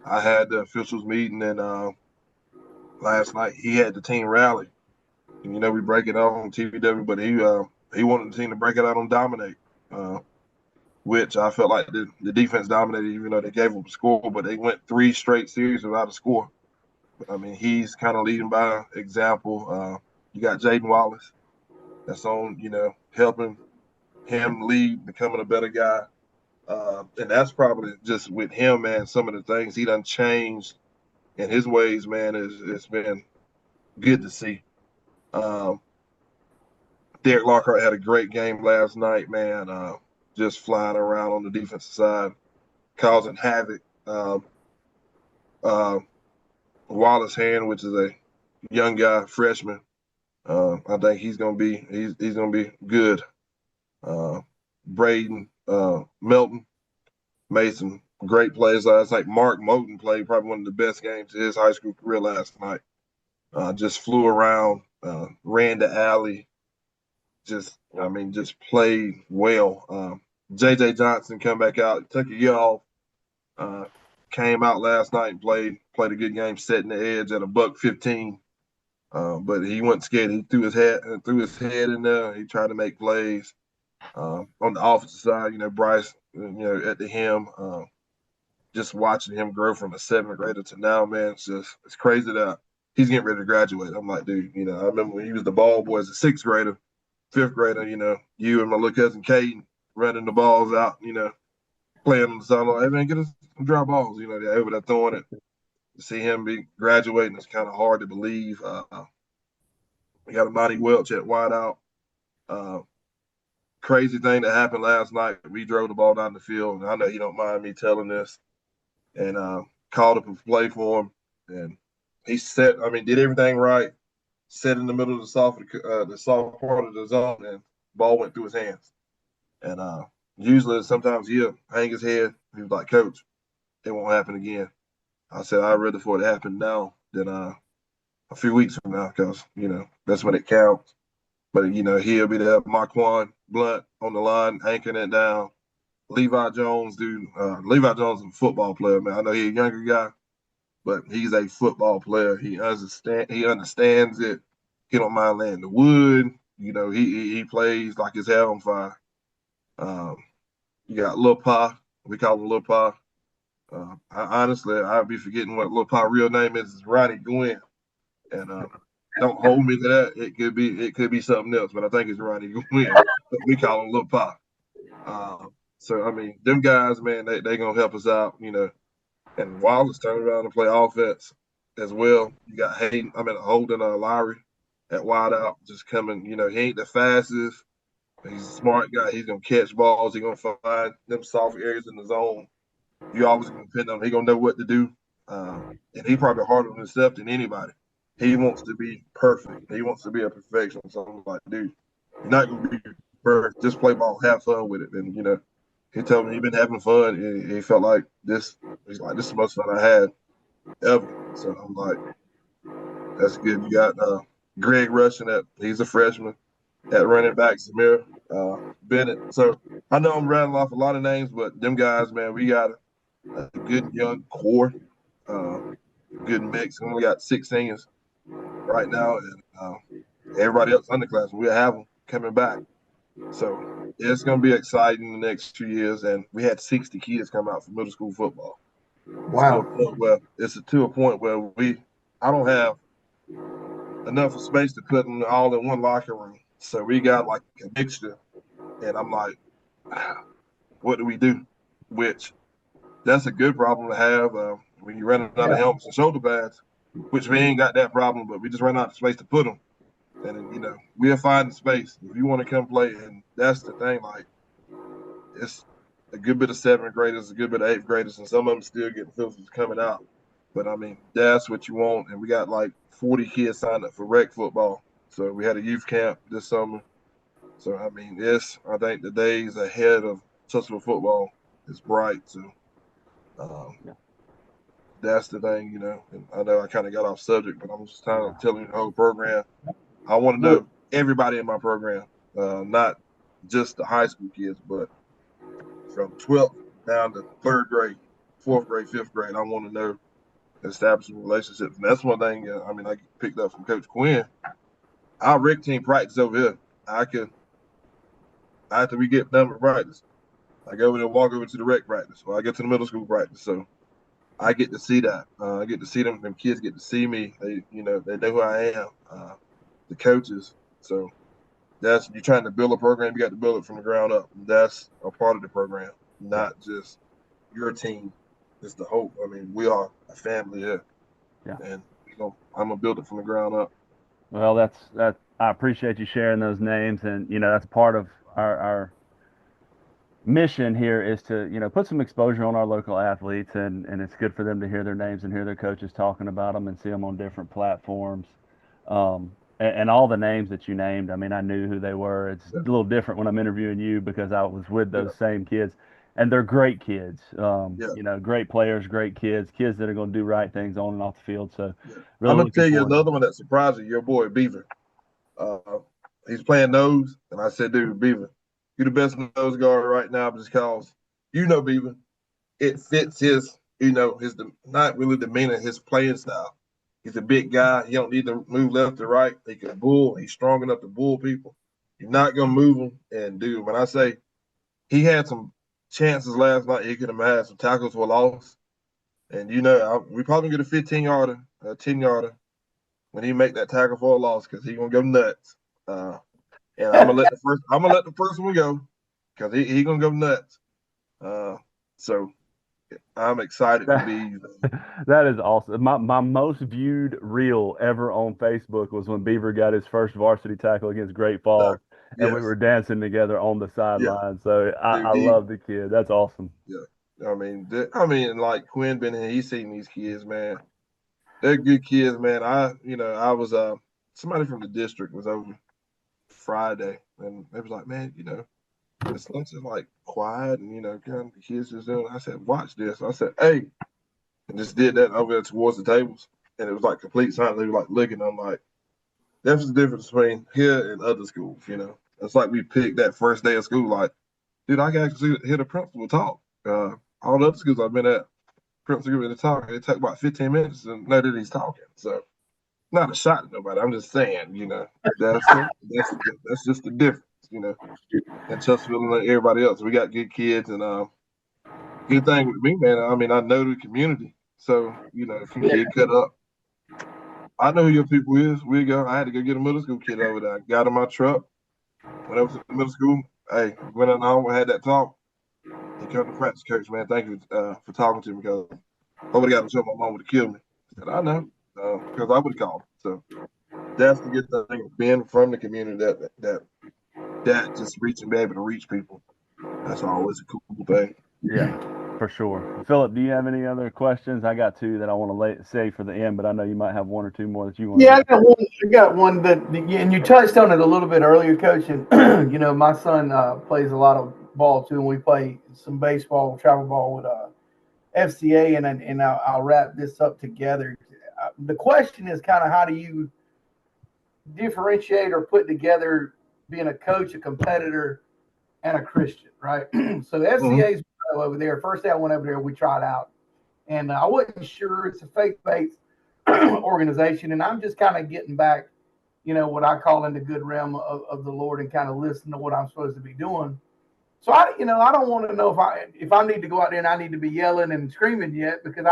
I had the officials meeting, and last night he had the team rally. And, we break it out on TVW, but he wanted the team to break it out on dominate, which I felt like the defense dominated, even though they gave them a score, but they went 3 straight series without a score. But, I mean, he's kind of leading by example. You got Jaden Wallace that's on, helping him lead, becoming a better guy. And that's probably just with him, man, some of the things he done changed in his ways, man, it's been good to see. Derek Lockhart had a great game last night, man, just flying around on the defensive side, causing havoc. Wallace Hand, which is a young guy, freshman, I think he's gonna be good. Braden Melton made some great plays last night. Mark Moten played probably one of the best games of his high school career last night. Just flew around, ran the alley, just played well. J.J. Johnson come back out, took a year off, came out last night and played a good game, setting the edge at $115. But he wasn't scared. He threw his head in there. He tried to make plays. On the offensive side, Bryce, at the hem, just watching him grow from a 7th grader to now, man, it's crazy that he's getting ready to graduate. I'm like, dude, I remember when he was the ball boy as a 6th grader, 5th grader, you and my little cousin Caden running the balls out, playing on the sideline. Hey, man, get us some dry balls, they're over there throwing it. To see him be graduating is kind of hard to believe. We got a Monty Welch at wideout. Crazy thing that happened last night. We drove the ball down the field, and I know he don't mind me telling this, and called up a play for him, and he did everything right, set in the middle of the soft part of the zone, and ball went through his hands. And usually, sometimes he'll hang his head. He was like, Coach, it won't happen again. I said, I'd rather for it to happen now than a few weeks from now, because, that's when it counts. But, he'll be there. Marquand Blunt on the line, anchoring it down. Levi Jones, Levi Jones is a football player, man. I know he's a younger guy, but he's a football player. He understands it. He don't mind laying the wood. He plays like his hair on fire. You got Lil Pa. We call him Lil Pa. I'd be forgetting what Lil Pa real name is. It's Ronnie Gwynn. And don't hold me to that. It could be something else, but I think it's Ronnie Gwynn. But we call him Lil Pa. So them guys, man, they gonna help us out, And Wallace turned around and play offense as well. You got Holden Lowry at wideout, just coming. He ain't the fastest. But he's a smart guy. He's gonna catch balls. He's gonna find them soft areas in the zone. You always gonna depend on him. He gonna know what to do. And he probably harder on himself than anybody. He wants to be perfect. He wants to be a perfectionist. So I'm like, dude, you're not gonna be perfect. Just play ball, have fun with it. And he told me he's been having fun. He felt like this. He's like, this is the most fun I had ever. So I'm like, that's good. You got Greg Russian he's a freshman at running back, Samir Bennett. So I know I'm rattling off a lot of names, but them guys, man, we got a good young core, good mix. We only got 6 seniors right now, and everybody else underclassmen, we'll have them coming back. So it's going to be exciting in the next 2 years, and we had 60 kids come out for middle school football. Wow. It's to a point where I don't have enough space to put them all in one locker room. So we got like a mixture And I'm like, what do we do? Which that's a good problem to have when you're running out of helmets and shoulder pads, which we ain't got that problem, but we just ran out of space to put them. And then, we'll find the space if you want to come play. And that's the thing, like, it's a good bit of 7th graders, a good bit of 8th graders, and some of them still getting filters coming out. But I mean, that's what you want. And we got like 40 kids signed up for rec football. So we had a youth camp this summer. So I mean, I think the days ahead of Chesterfield football is bright. So that's the thing, And I know I kind of got off subject, but I'm just telling you the whole program. I want to know everybody in my program, not just the high school kids, but from 12th down to 3rd grade, 4th grade, 5th grade. I want to know establishing relationships. And that's one thing, I picked up from Coach Quinn. Our rec team practice over here. After we get done with practice, I go over there, walk over to the rec practice, or I get to the middle school practice. So I get to see that. I get to see them. Them kids get to see me. They know who I am. The coaches. So you're trying to build a program. You got to build it from the ground up. That's a part of the program, not just your team. It's the hope. I mean, we are a family here, and I'm gonna build it from the ground up. Well, that's. I appreciate you sharing those names, and that's part of our mission here is to put some exposure on our local athletes, and it's good for them to hear their names and hear their coaches talking about them and see them on different platforms. And all the names that you named, I mean, I knew who they were. It's a little different when I'm interviewing you because I was with those same kids, and they're great kids. Great players, great kids that are going to do right things on and off the field. So, really I'm gonna tell you another one that surprised you. Your boy Beaver. He's playing nose, and I said, dude, Beaver, you're the best nose guard right now because Beaver, it fits his, his not really demeanor, his playing style. He's a big guy. He don't need to move left or right. He can bull. He's strong enough to bull people. You're not gonna move him. And dude, when I say he had some chances last night, he could have had some tackles for a loss. And we probably get a 15-yarder, a 10-yarder when he make that tackle for a loss because he's gonna go nuts. And I'm gonna let the first one go because he gonna go nuts. So I'm excited to be. That is awesome. My most viewed reel ever on Facebook was when Beaver got his first varsity tackle against Great Falls, and we were dancing together on the sideline. So I love the kid. That's awesome. Yeah, I mean, like Quinn been here. He's seen these kids, man. They're good kids, man. I was somebody from the district was over Friday, and they was like, man, this lunch is like quiet, and kind of the kids just doing. I said, watch this. I said, hey, and just did that over there towards the tables, and it was like complete silence. They were like looking. I'm like, that's the difference between here and other schools. It's like we picked that first day of school. Like, dude, I can actually hear the principal talk. All the other schools I've been at, principal giving the talk. It took about 15 minutes and know that he's talking. So, not a shot at nobody. I'm just saying, that's just the difference. And Chesterfield and everybody else. We got good kids, and good thing with me, man. I mean, I know the community, so if your kid cut up, I know who your people is. We go. I had to go get a middle school kid over there. I got in my truck when I was in middle school. Hey, went on home. I had that talk. He came to practice, coach. Man, thank you for talking to me because I would have got in trouble. My mom would have killed me. I said, I know, because I would have called. So that's the good thing of being from the community that just reaching, be able to reach people. That's always a cool thing. Yeah, for sure. Phillip, do you have any other questions? I got two that I want to say for the end, but I know you might have one or two more that you want. Yeah, I got one that, and you touched on it a little bit earlier, Coach. And my son plays a lot of ball too, and we play some baseball, travel ball with FCA, and I'll wrap this up together. The question is kind of how do you differentiate or put together being a coach, a competitor, and a Christian, right? So the FCA's over there. First day I went over there, we tried out, and I wasn't sure. It's a faith-based organization, and I'm just kind of getting back, what I call in the good realm of the Lord, and kind of listen to what I'm supposed to be doing. So I don't want to know if I need to go out there and I need to be yelling and screaming yet because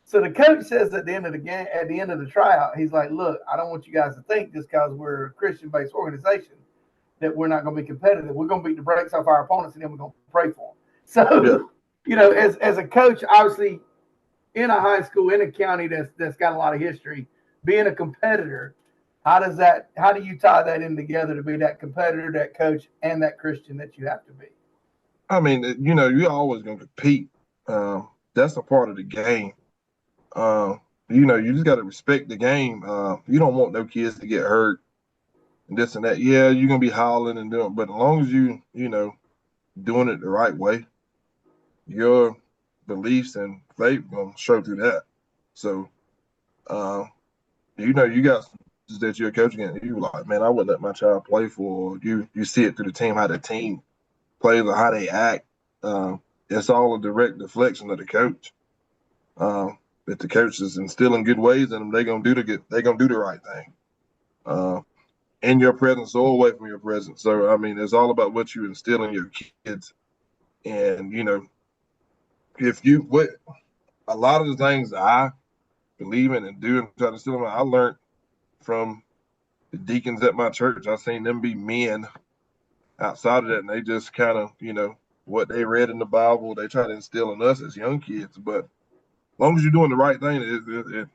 So the coach says at the end of the game, at the end of the tryout, he's like, "Look, I don't want you guys to think just because we're a Christian-based organization that we're not going to be competitive. We're going to beat the brakes off our opponents, and then we're going to pray for them. So, you know, as a coach, obviously in a high school, in a county that's got a lot of history, being a competitor, how do you tie that in together to be that competitor, that coach, and that Christian that you have to be? I mean, you know, you're always going to compete. That's a part of the game. You know, you just got to respect the game. You don't want no kids to get hurt and this and that. Yeah, you're going to be howling and doing, but as long as you know, doing it the right way, your beliefs and faith going to show through that. So, you know, you got that you're coaching and you like, man, I wouldn't let my child play for you. You see it through the team, how the team plays or how they act. It's all a direct reflection of the coach. If the coach is instilling good ways in them, they're gonna do the right thing. In your presence or away from your presence. So I mean, it's all about what you instill in your kids. And you know, a lot of the things that I believe in and do and try to instill them, I learned from the deacons at my church. I've seen them be men outside of that, and they just kind of, you know, what they read in the Bible, they try to instill in us as young kids. But as long as you're doing the right thing,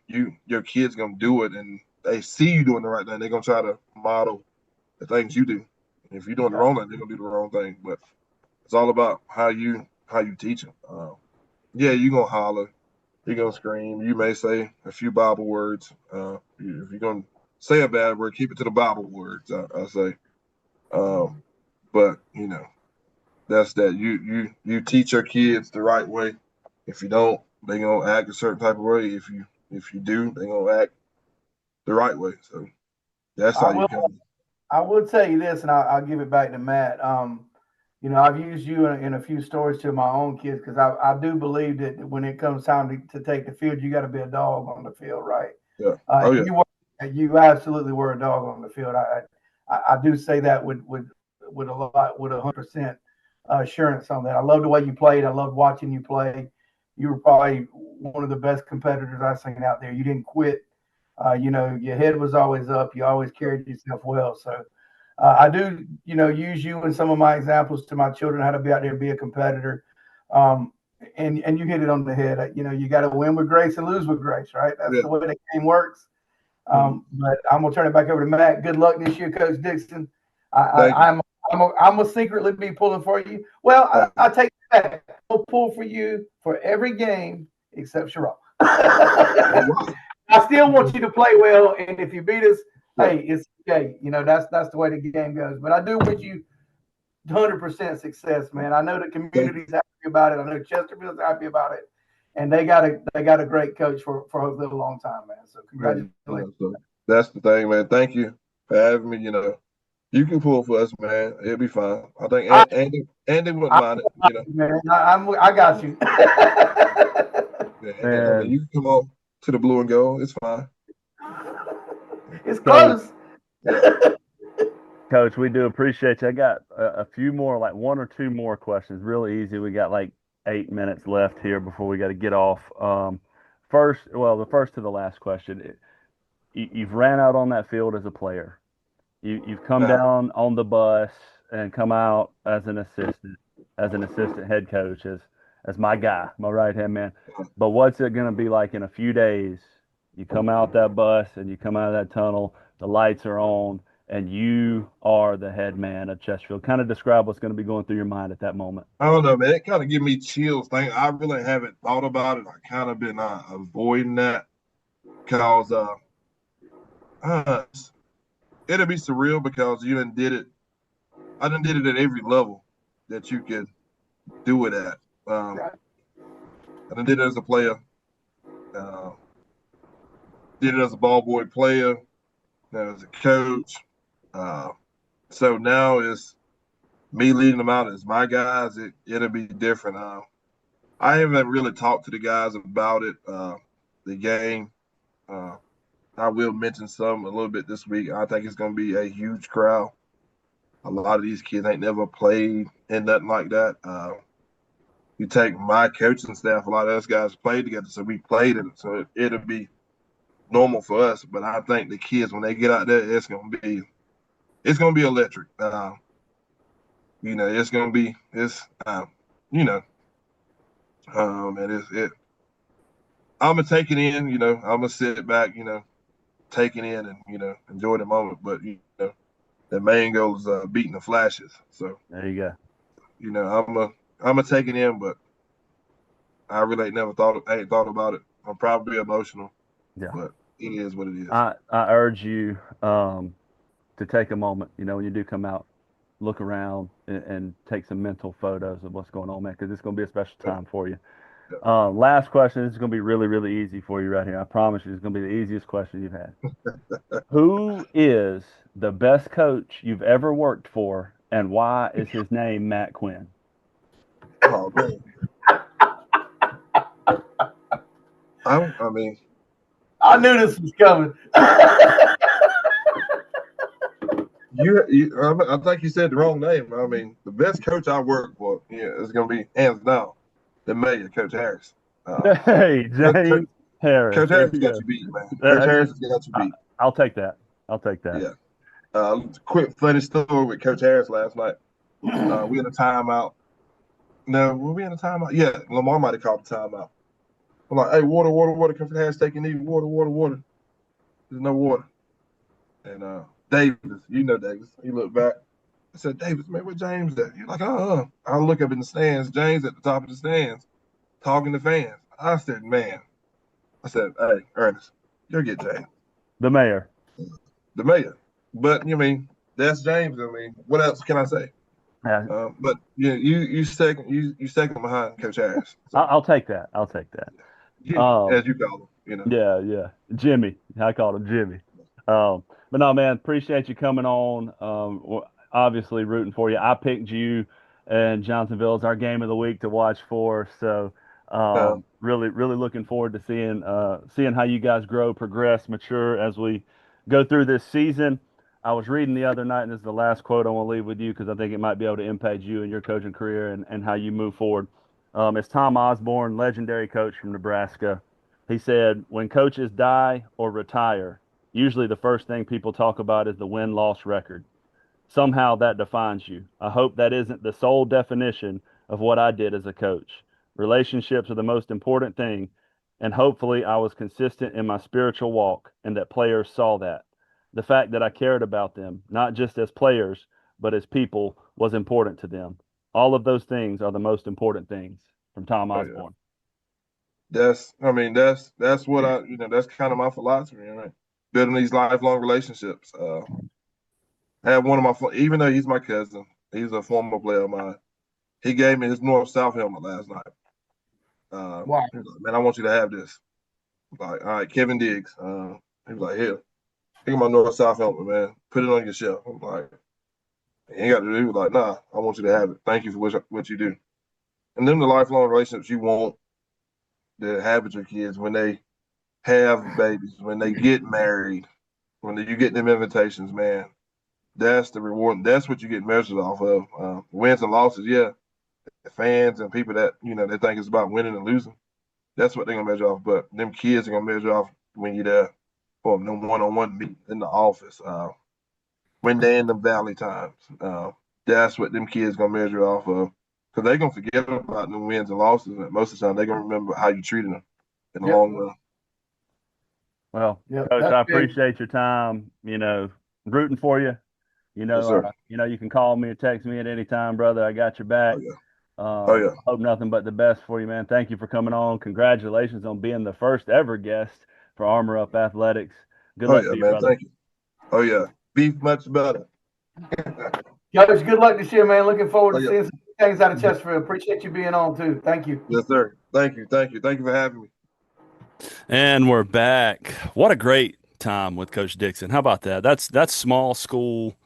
your kid's gonna do it, and they see you doing the right thing. They're gonna try to model the things you do. And if you're doing the wrong thing, they're gonna do the wrong thing. But it's all about how you teach them. Yeah, you're gonna holler, you're gonna scream. You may say a few Bible words. If you're gonna say a bad word, keep it to the Bible words. I say. But you know, that's that. You teach your kids the right way. If you don't, they're gonna act a certain type of way. If you do, they're gonna act the right way. So that's how you come. I will tell you this, and I'll give it back to Matt. You know, I've used you in a few stories to my own kids because I do believe that when it comes time to take the field, you got to be a dog on the field, right? Yeah. You absolutely were a dog on the field. I do say that with 100% assurance on that. I love the way you played. I loved watching you play. You were probably one of the best competitors I've seen out there. You didn't quit. You know, your head was always up. You always carried yourself well. So I do, you know, use you in some of my examples to my children how to be out there and be a competitor. And you hit it on the head. You know, you got to win with grace and lose with grace, right? That's the way the game works. But I'm gonna turn it back over to Matt. Good luck this year, Coach Dixon. I'm gonna secretly be pulling for you. Well, I take it back. I'll pull for you for every game except Sherrod. I still want you to play well, and if you beat us, hey, it's okay. You know, that's the way the game goes. But I do wish you 100% success, man. I know the community's happy about it. I know Chesterfield's happy about it. And they got a great coach for hopefully a long time, man. So congratulations. That's the thing, man. Thank you for having me. You know, you can pull for us, man. It'll be fine. I think Andy wouldn't mind it. You know, man, I got you. I mean, you can come on to the blue and gold. It's fine. It's close. Coach, we do appreciate you. I got a few more, like one or two more questions. Really easy. We got like 8 minutes left here before we got to get off. The first to the last question. You've ran out on that field as a player. You've come down on the bus and come out as an assistant head coach, as my guy, my right-hand man. But what's it going to be like in a few days? You come out that bus and you come out of that tunnel, the lights are on, and you are the head man of Chesterfield. Kind of describe what's going to be going through your mind at that moment. I don't know, man. It kind of gives me chills. I really haven't thought about it. I kind of been avoiding that because it'll be surreal because you done did it. I done did it at every level that you could do it at. I done did it as a player. Did it as a ball boy player, as a coach. So now it's me leading them out as my guys. It'll be different. I haven't really talked to the guys about it, the game. I will mention a little bit this week. I think it's going to be a huge crowd. A lot of these kids ain't never played in nothing like that. You take my coaching staff, a lot of us guys played together, so we played in it. So it'll be normal for us. But I think the kids, when they get out there, it's going to it's gonna be electric. It's gonna be and I'm gonna take it in. I'm gonna sit back. Take it in and enjoy the moment. But the main goal is beating the Flashes. So there you go. I'm gonna take it in, but I really ain't thought about it. I'm probably emotional. Yeah. But it is what it is. I urge you to take a moment, when you do come out, look around and take some mental photos of what's going on, man, because it's going to be a special time for you. Yeah. Last question. This is going to be really, really easy for you right here. I promise you, it's going to be the easiest question you've had. Who is the best coach you've ever worked for, and why is his name Matt Quinn? Oh man. I mean, I knew this was coming. I think you said the wrong name. I mean, the best coach I worked for, is going to be hands down the mayor, Coach Harris. Hey, James Harris. Coach Harris has got you beat, man. Coach Harris has got you beat. I'll take that. Yeah. Quick funny story with Coach Harris last night. We in a timeout. No, were we in a timeout? Yeah, Lamar might have called the timeout. I'm like, hey, water. Coach Harris taking these water. There's no water. And Davis, Davis. He looked back. I said, Davis, man, where James at? He's like, I look up in the stands. James at the top of the stands, talking to fans. I said, man. Hey, Ernest, you'll get James. The mayor. But that's James. What else can I say? But you second behind Coach Harris. So. I'll take that. As you call him, Yeah. Jimmy. I called him Jimmy. But no, man, appreciate you coming on. Obviously rooting for you. I picked you and Johnsonville as our game of the week to watch for. So really, really looking forward to seeing how you guys grow, progress, mature as we go through this season. I was reading the other night, and this is the last quote I want to leave with you because I think it might be able to impact you and your coaching career and how you move forward. It's Tom Osborne, legendary coach from Nebraska. He said, when coaches die or retire, usually the first thing people talk about is the win-loss record. Somehow that defines you. I hope that isn't the sole definition of what I did as a coach. Relationships are the most important thing, and hopefully I was consistent in my spiritual walk and that players saw that. The fact that I cared about them, not just as players, but as people, was important to them. All of those things are the most important things. From Tom Osborne. Yeah. That's what that's kind of my philosophy, right? Building these lifelong relationships. I had one of even though he's my cousin, he's a former player of mine. He gave me his North-South helmet last night. Wow. He was like, man, I want you to have this. Like, all right, Kevin Diggs. He was like, here, take my North-South helmet, man. Put it on your shelf. I'm like, he ain't got to do. He was like, nah, I want you to have it. Thank you for what you do. And then the lifelong relationships you want to have with your kids when they have babies, when they get married, when you get them invitations, man. That's the reward. That's what you get measured off of. Wins and losses, yeah. The fans and people that they think it's about winning and losing. That's what they're gonna measure off. But them kids are gonna measure off when you're there for them one-on-one meetings in the office. When they're in the valley times, that's what them kids gonna measure off of. Because they're gonna forget about them wins and losses. And most of the time, they're gonna remember how you treated them in the long run. Well, Coach, I appreciate your time. Rooting for you. Yes, You can call me or text me at any time, brother. I got your back. Oh, yeah. Hope nothing but the best for you, man. Thank you for coming on. Congratulations on being the first ever guest for Armor Up Athletics. Good luck to you, man. brother. Thank you. Oh, yeah. Be much better. Coach, good luck this year, man. Looking forward to seeing some things out of Chesterfield. Appreciate you being on, too. Thank you. Yes, sir. Thank you for having me. And we're back. What a great time with Coach Dixon. How about that? That's small school,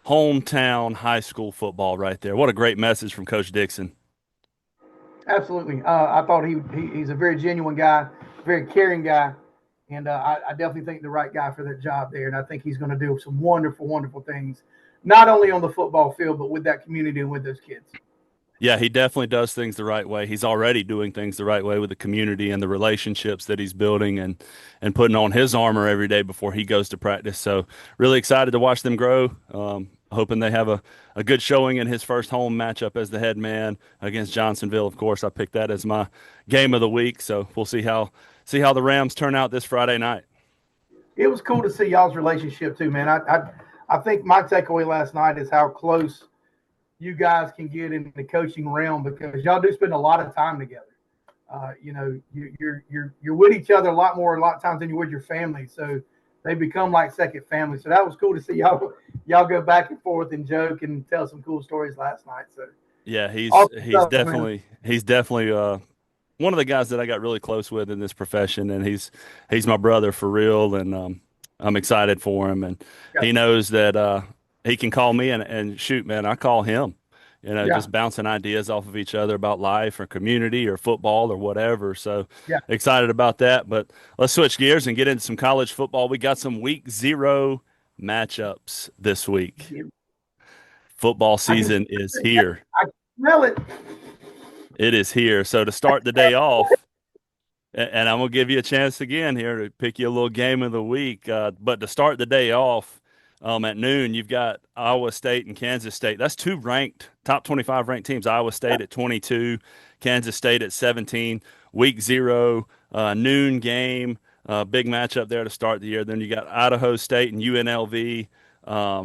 hometown high school football right there. What a great message from Coach Dixon. Absolutely. I thought he's a very genuine guy, very caring guy, and I definitely think the right guy for that job there. And I think he's going to do some wonderful, wonderful things, not only on the football field, but with that community and with those kids. Yeah, he definitely does things the right way. He's already doing things the right way with the community and the relationships that he's building and putting on his armor every day before he goes to practice. So really excited to watch them grow. Hoping they have a good showing in his first home matchup as the head man against Johnsonville. Of course, I picked that as my game of the week. So we'll see how the Rams turn out this Friday night. It was cool to see y'all's relationship too, man. I think my takeaway last night is how close you guys can get in the coaching realm because y'all do spend a lot of time together. You're with each other a lot of times than you're with your family. So they become like second family. So that was cool to see y'all go back and forth and joke and tell some cool stories last night. So Yeah, he's awesome he's stuff, man. definitely one of the guys that I got really close with in this profession, and he's my brother for real, and I'm excited for him, and Yeah. he knows that he can call me and shoot, man, I call him, Yeah. just bouncing ideas off of each other about life or community or football or whatever. So Yeah. excited about that. But let's switch gears and get into some college football. We got some week 0 matchups this week. Football season is here. I can smell it. It is here. So to start the day off, and I'm going to give you a chance again here to pick you a little game of the week. But to start the day off at noon, you've got Iowa State and Kansas State. That's two top 25 ranked teams. Iowa State at 22, Kansas State at 17. Week 0, noon game, big matchup there to start the year. Then you got Idaho State and UNLV,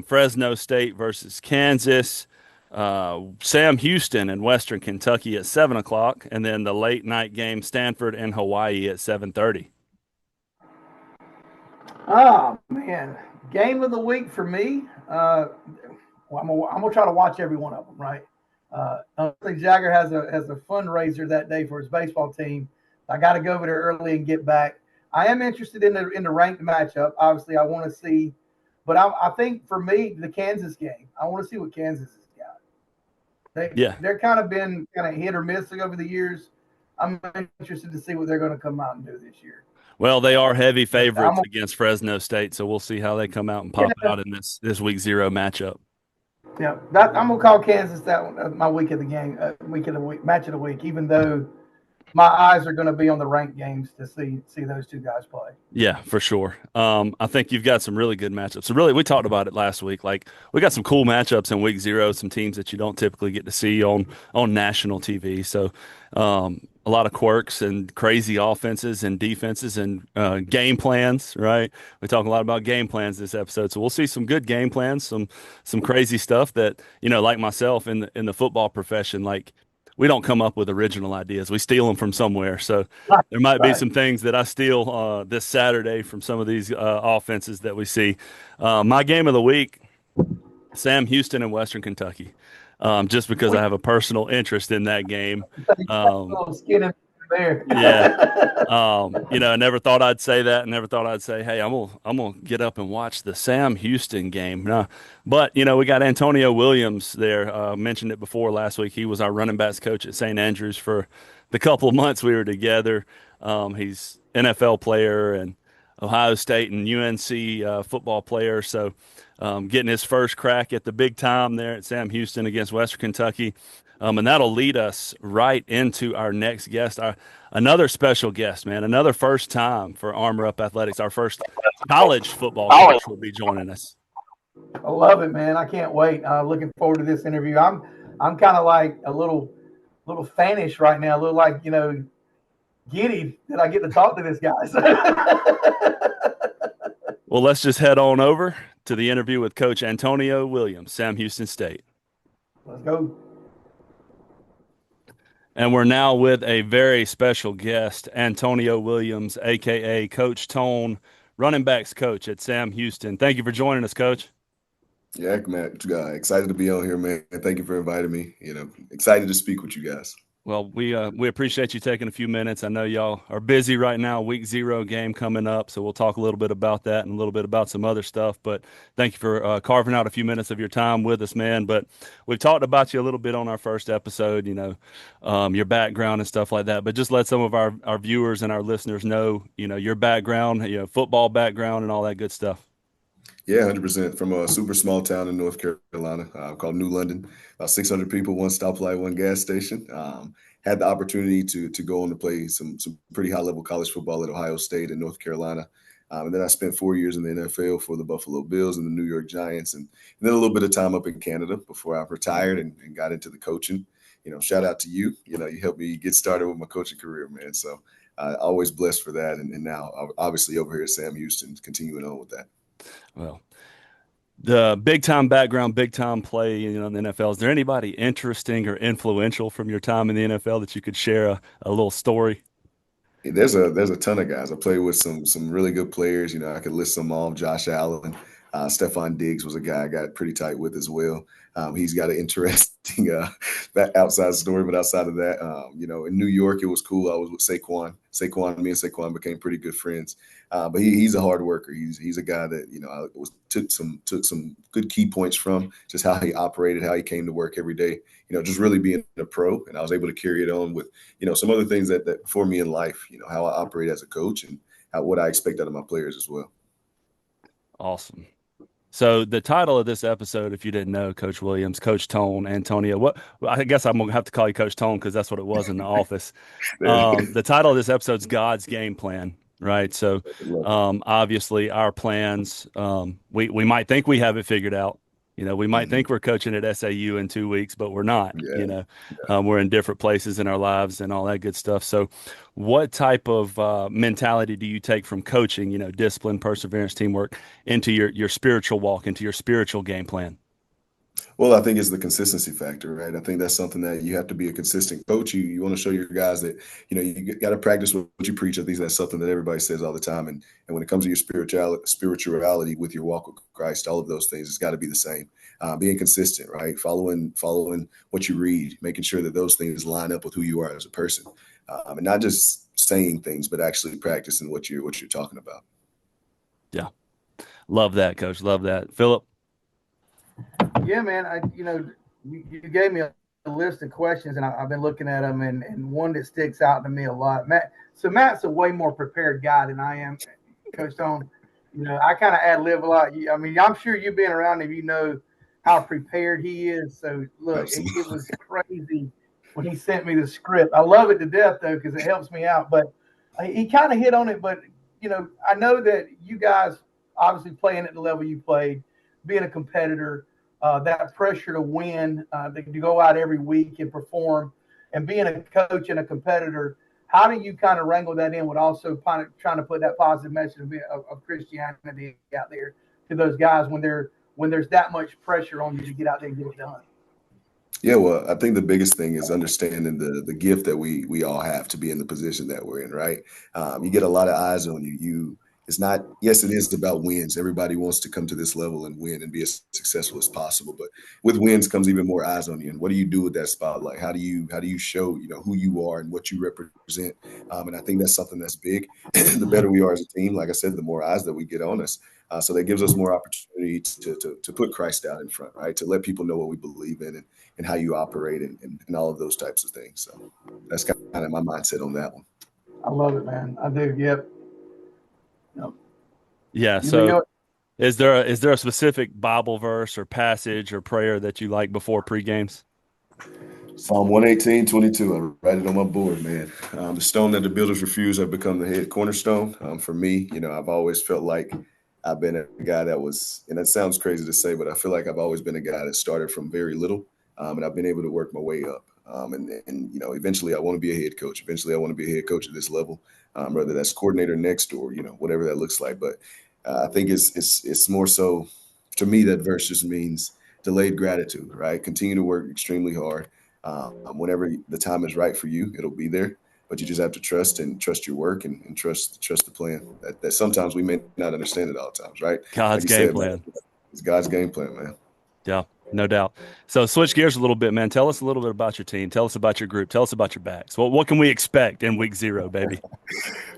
Fresno State versus Kansas. Sam Houston in Western Kentucky at 7 o'clock, and then the late night game, Stanford and Hawaii at 7:30. Oh man, game of the week for me. I'm gonna try to watch every one of them. Right. I think Jagger has a fundraiser that day for his baseball team. I got to go over there early and get back. I am interested in the ranked matchup. Obviously, I want to see, but I think for me the Kansas game. I want to see what Kansas has got. They're kind of been hit or miss over the years. I'm interested to see what they're going to come out and do this year. Well, they are heavy favorites against Fresno State, so we'll see how they come out and pop out in this week 0 matchup. Yeah, I'm gonna call Kansas that one, my week of the game, match of the week. Even though my eyes are going to be on the ranked games to see those two guys play. Yeah, for sure. I think you've got some really good matchups. So really, we talked about it last week. Like we got some cool matchups in week 0, some teams that you don't typically get to see on national TV. So a lot of quirks and crazy offenses and defenses and game plans, right? We talk a lot about game plans this episode. So we'll see some good game plans, some crazy stuff that, like myself in the football profession, like we don't come up with original ideas. We steal them from somewhere. So there might be some things that I steal this Saturday from some of these offenses that we see. My game of the week, Sam Houston and Western Kentucky, just because I have a personal interest in that game. Yeah. I never thought I'd say that. Never thought I'd say, hey, I'm gonna get up and watch the Sam Houston game. No. But we got Antonio Williams there. Mentioned it before last week. He was our running backs coach at St. Andrews for the couple of months we were together. He's NFL player and Ohio State and UNC football player. So getting his first crack at the big time there at Sam Houston against Western Kentucky. And that'll lead us right into our next guest, another special guest, man, another first time for Armor Up Athletics. Our first college football coach will be joining us. I love it, man. I can't wait. Looking forward to this interview. I'm kind of like a little fanish right now, a little like, giddy that I get to talk to this guy. Well, let's just head on over to the interview with Coach Antonio Williams, Sam Houston State. Let's go. And we're now with a very special guest, Antonio Williams, a.k.a. Coach Tone, running backs coach at Sam Houston. Thank you for joining us, Coach. Yeah, man, excited to be on here, man. Thank you for inviting me. Excited to speak with you guys. Well, we appreciate you taking a few minutes. I know y'all are busy right now, week 0 game coming up, so we'll talk a little bit about that and a little bit about some other stuff. But thank you for carving out a few minutes of your time with us, man. But we've talked about you a little bit on our first episode, your background and stuff like that. But just let some of our viewers and our listeners know, your background, football background and all that good stuff. Yeah, 100%. From a super small town in North Carolina called New London, about 600 people, one stoplight, one gas station. Had the opportunity to go on to play some pretty high level college football at Ohio State and North Carolina. And then I spent 4 years in the NFL for the Buffalo Bills and the New York Giants, and then a little bit of time up in Canada before I retired and got into the coaching. Shout out to you. You helped me get started with my coaching career, man. So always blessed for that. And now, obviously, over here at Sam Houston, continuing on with that. Well, the big time background, big time play, in the NFL. Is there anybody interesting or influential from your time in the NFL that you could share a little story? There's a ton of guys. I played with some really good players. I could list them all. Josh Allen, Stephon Diggs was a guy I got pretty tight with as well. He's got an interesting outside story, but outside of that, in New York it was cool. I was with Saquon. Me and Saquon became pretty good friends. But he's a hard worker. He's a guy that I took some good key points from, just how he operated, how he came to work every day. Just really being a pro, and I was able to carry it on with some other things that for me in life. How I operate as a coach and what I expect out of my players as well. Awesome. So the title of this episode, if you didn't know, Coach Williams, Coach Tone, Antonio, I guess I'm gonna have to call you Coach Tone because that's what it was in the office. The title of this episode is God's Game Plan, right? So obviously our plans, we might think we have it figured out. We might think we're coaching at SAU in 2 weeks, but we're not. We're in different places in our lives and all that good stuff. So what type of mentality do you take from coaching, discipline, perseverance, teamwork, into your spiritual walk, into your spiritual game plan? Well, I think it's the consistency factor, right? I think that's something that you have to be a consistent coach. You want to show your guys that, you got to practice what you preach. I think that's something that everybody says all the time. And when it comes to your spirituality with your walk with Christ, all of those things, it's got to be the same. Being consistent, right? Following what you read, making sure that those things line up with who you are as a person, and not just saying things, but actually practicing what you're talking about. Yeah. Love that, Coach. Love that. Phillip? Yeah, man. You gave me a list of questions, and I've been looking at them, and one that sticks out to me a lot. Matt's a way more prepared guy than I am, Coach Stone. I kind of ad lib a lot. I'm sure you've been around him. You know how prepared he is. So look, it was crazy when he sent me the script. I love it to death though because it helps me out. But he kind of hit on it. But I know that you guys obviously playing at the level you played, being a competitor. That pressure to win, to go out every week and perform, and being a coach and a competitor, how do you kind of wrangle that in with also kind of trying to put that positive message of Christianity out there to those guys when there's that much pressure on you to get out there and get it done? Yeah, well, I think the biggest thing is understanding the gift that we all have to be in the position that we're in, right? You get a lot of eyes on you. It's not, yes, it is about wins. Everybody wants to come to this level and win and be as successful as possible. But with wins comes even more eyes on you. And what do you do with that spotlight? How do you show, who you are and what you represent? And I think that's something that's big. The better we are as a team, like I said, the more eyes that we get on us. So that gives us more opportunity to put Christ out in front, right? To let people know what we believe in and how you operate and all of those types of things. So that's kind of my mindset on that one. I love it, man. I do. Yep. Yeah. So is there a specific Bible verse or passage or prayer that you like before pre-games? Psalm 118:22. I write it on my board, man. The stone that the builders refuse have become the head cornerstone. For me, I've always felt like I've been a guy that was, and that sounds crazy to say, but I feel like I've always been a guy that started from very little, and I've been able to work my way up. And eventually I want to be a head coach. Eventually I want to be a head coach at this level, whether that's coordinator next or, whatever that looks like. But I think it's more so, to me, that verse just means delayed gratitude, right? Continue to work extremely hard. Whenever the time is right for you, it'll be there. But you just have to trust your work and trust the plan. That sometimes we may not understand it all the times, right? God's game plan. Man, it's God's game plan, man. Yeah, no doubt. So switch gears a little bit, man. Tell us a little bit about your team. Tell us about your group. Tell us about your backs. What can we expect in week 0, baby?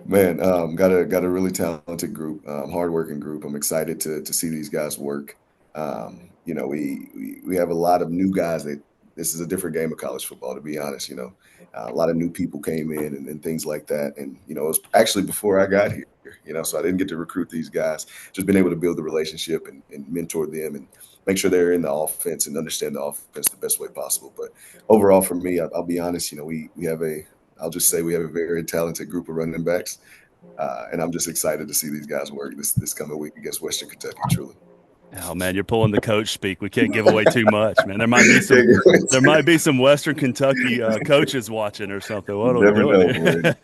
Man, got a really talented group, hardworking group. I'm excited to see these guys work. We have a lot of new guys that this is a different game of college football, to be honest. A lot of new people came in and things like that. And, it was actually before I got here, so I didn't get to recruit these guys, just been able to build the relationship and mentor them and make sure they're in the offense and understand the offense the best way possible. But overall, for me, I'll be honest, I'll just say we have a very talented group of running backs. And I'm just excited to see these guys work this coming week against Western Kentucky, truly. Oh man, you're pulling the coach speak. We can't give away too much, man. There might be some Western Kentucky coaches watching or something. What are we doing here?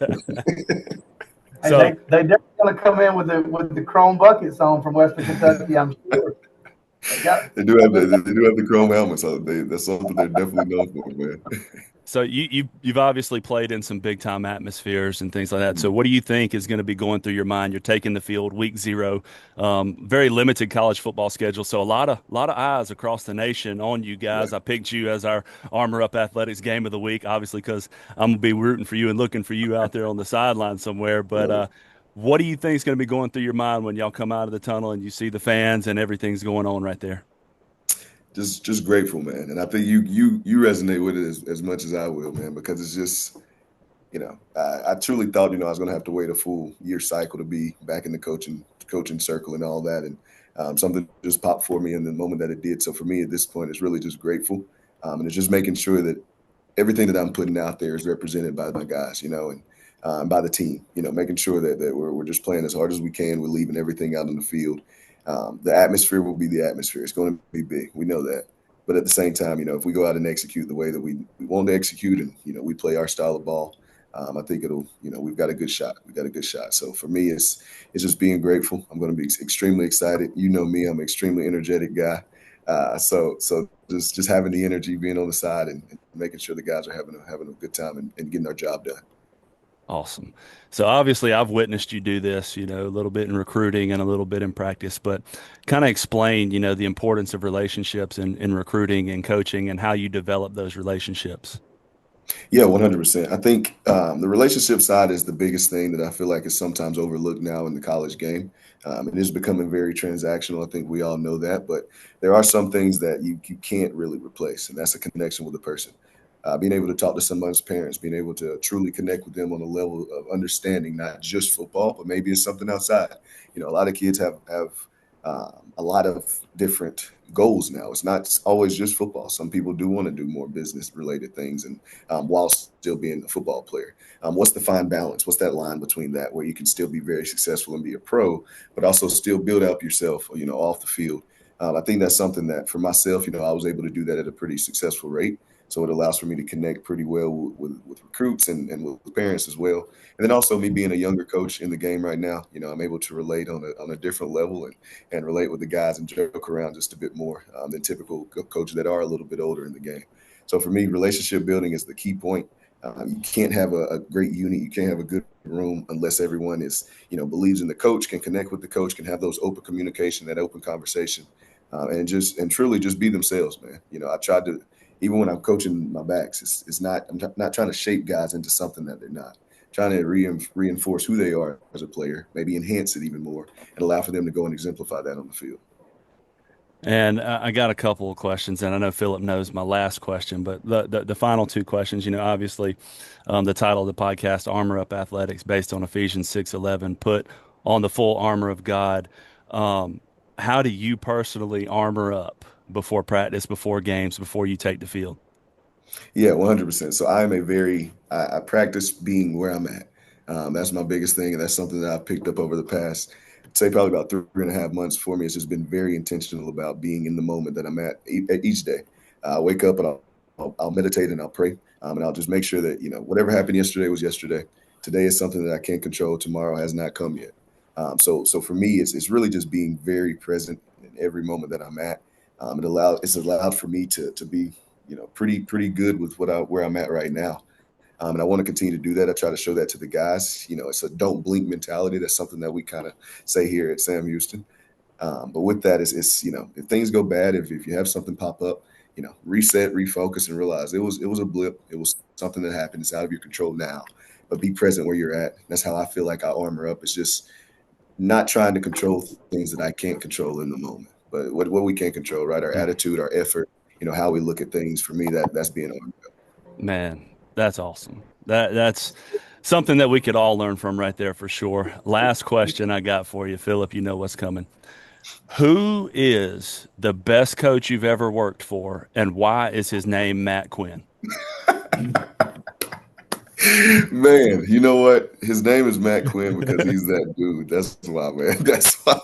Hey, So they definitely gonna come in with the Chrome Buckets on from Western Kentucky, I'm sure. They do have the chrome helmets. So that's something they're definitely known for, man. So you've obviously played in some big time atmospheres and things like that. So what do you think is going to be going through your mind? You're taking the field week 0, very limited college football schedule. So a lot of eyes across the nation on you guys. Right. I picked you as our Armor Up Athletics game of the week, obviously because I'm gonna be rooting for you and looking for you out there on the sideline somewhere. But what do you think is going to be going through your mind when y'all come out of the tunnel and you see the fans and everything's going on right there? Just grateful, man. And I think you resonate with it as much as I will, man, because it's just, I truly thought, I was going to have to wait a full year cycle to be back in the coaching circle and all that. And something just popped for me in the moment that it did. So for me at this point, it's really just grateful. And it's just making sure that everything that I'm putting out there is represented by my guys, and by the team, making sure that we're just playing as hard as we can. We're leaving everything out on the field. The atmosphere will be the atmosphere. It's going to be big. We know that. But at the same time, if we go out and execute the way that we want to execute and, we play our style of ball, I think it'll, we've got a good shot. So for me, it's just being grateful. I'm going to be extremely excited. You know me, I'm an extremely energetic guy. So just having the energy, being on the side and making sure the guys are having a good time and getting our job done. Awesome. So obviously I've witnessed you do this, a little bit in recruiting and a little bit in practice, but kind of explain, the importance of relationships in recruiting and coaching and how you develop those relationships. Yeah, 100%. I think the relationship side is the biggest thing that I feel like is sometimes overlooked now in the college game. It is becoming very transactional. I think we all know that, but there are some things that you can't really replace, and that's a connection with a person. Being able to talk to someone's parents, being able to truly connect with them on a level of understanding, not just football, but maybe it's something outside. A lot of kids have a lot of different goals now. It's not always just football. Some people do want to do more business related things, and while still being a football player. What's the fine balance? What's that line between that where you can still be very successful and be a pro, but also still build up yourself, off the field? I think that's something that for myself, I was able to do that at a pretty successful rate. So it allows for me to connect pretty well with recruits and with parents as well. And then also me being a younger coach in the game right now, I'm able to relate on a different level and relate with the guys and joke around just a bit more than typical coaches that are a little bit older in the game. So for me, relationship building is the key point. You can't have a great unit. You can't have a good room unless everyone is, believes in the coach, can connect with the coach, can have those open communication, that open conversation, and truly just be themselves, man. I tried to, even when I'm coaching my backs, I'm not trying to shape guys into something that they're not. Trying to reinforce who they are as a player, maybe enhance it even more, and allow for them to go and exemplify that on the field. And I got a couple of questions, and I know Phillip knows my last question, but the final two questions, obviously the title of the podcast, Armor Up Athletics, based on Ephesians 6:11, put on the full armor of God. How do you personally armor up before practice, before games, before you take the field? Yeah, 100%. So I practice being where I'm at. That's my biggest thing. And that's something that I've picked up over the past, I'd say probably about 3.5 months for me. It's just been very intentional about being in the moment that I'm at each day. I wake up and I'll meditate and I'll pray. And I'll just make sure that, whatever happened yesterday was yesterday. Today is something that I can't control. Tomorrow has not come yet. So for me, it's really just being very present in every moment that I'm at. It's allowed for me to be, pretty good with where I'm at right now. And I want to continue to do that. I try to show that to the guys. It's a don't blink mentality. That's something that we kind of say here at Sam Houston. But with that, it's if things go bad, if you have something pop up, reset, refocus, and realize it was a blip. It was something that happened. It's out of your control now. But be present where you're at. That's how I feel like I armor up. It's just not trying to control things that I can't control in the moment. But what we can control, right? Our attitude, our effort, how we look at things. For me, that's being armed up. Man, That's awesome. That's something that we could all learn from right there for sure. Last question I got for you, Phillip. You know what's coming. Who is the best coach you've ever worked for, and why is his name Matt Quinn? Man, you know what? His name is Matt Quinn because he's that dude. That's why, man. That's why.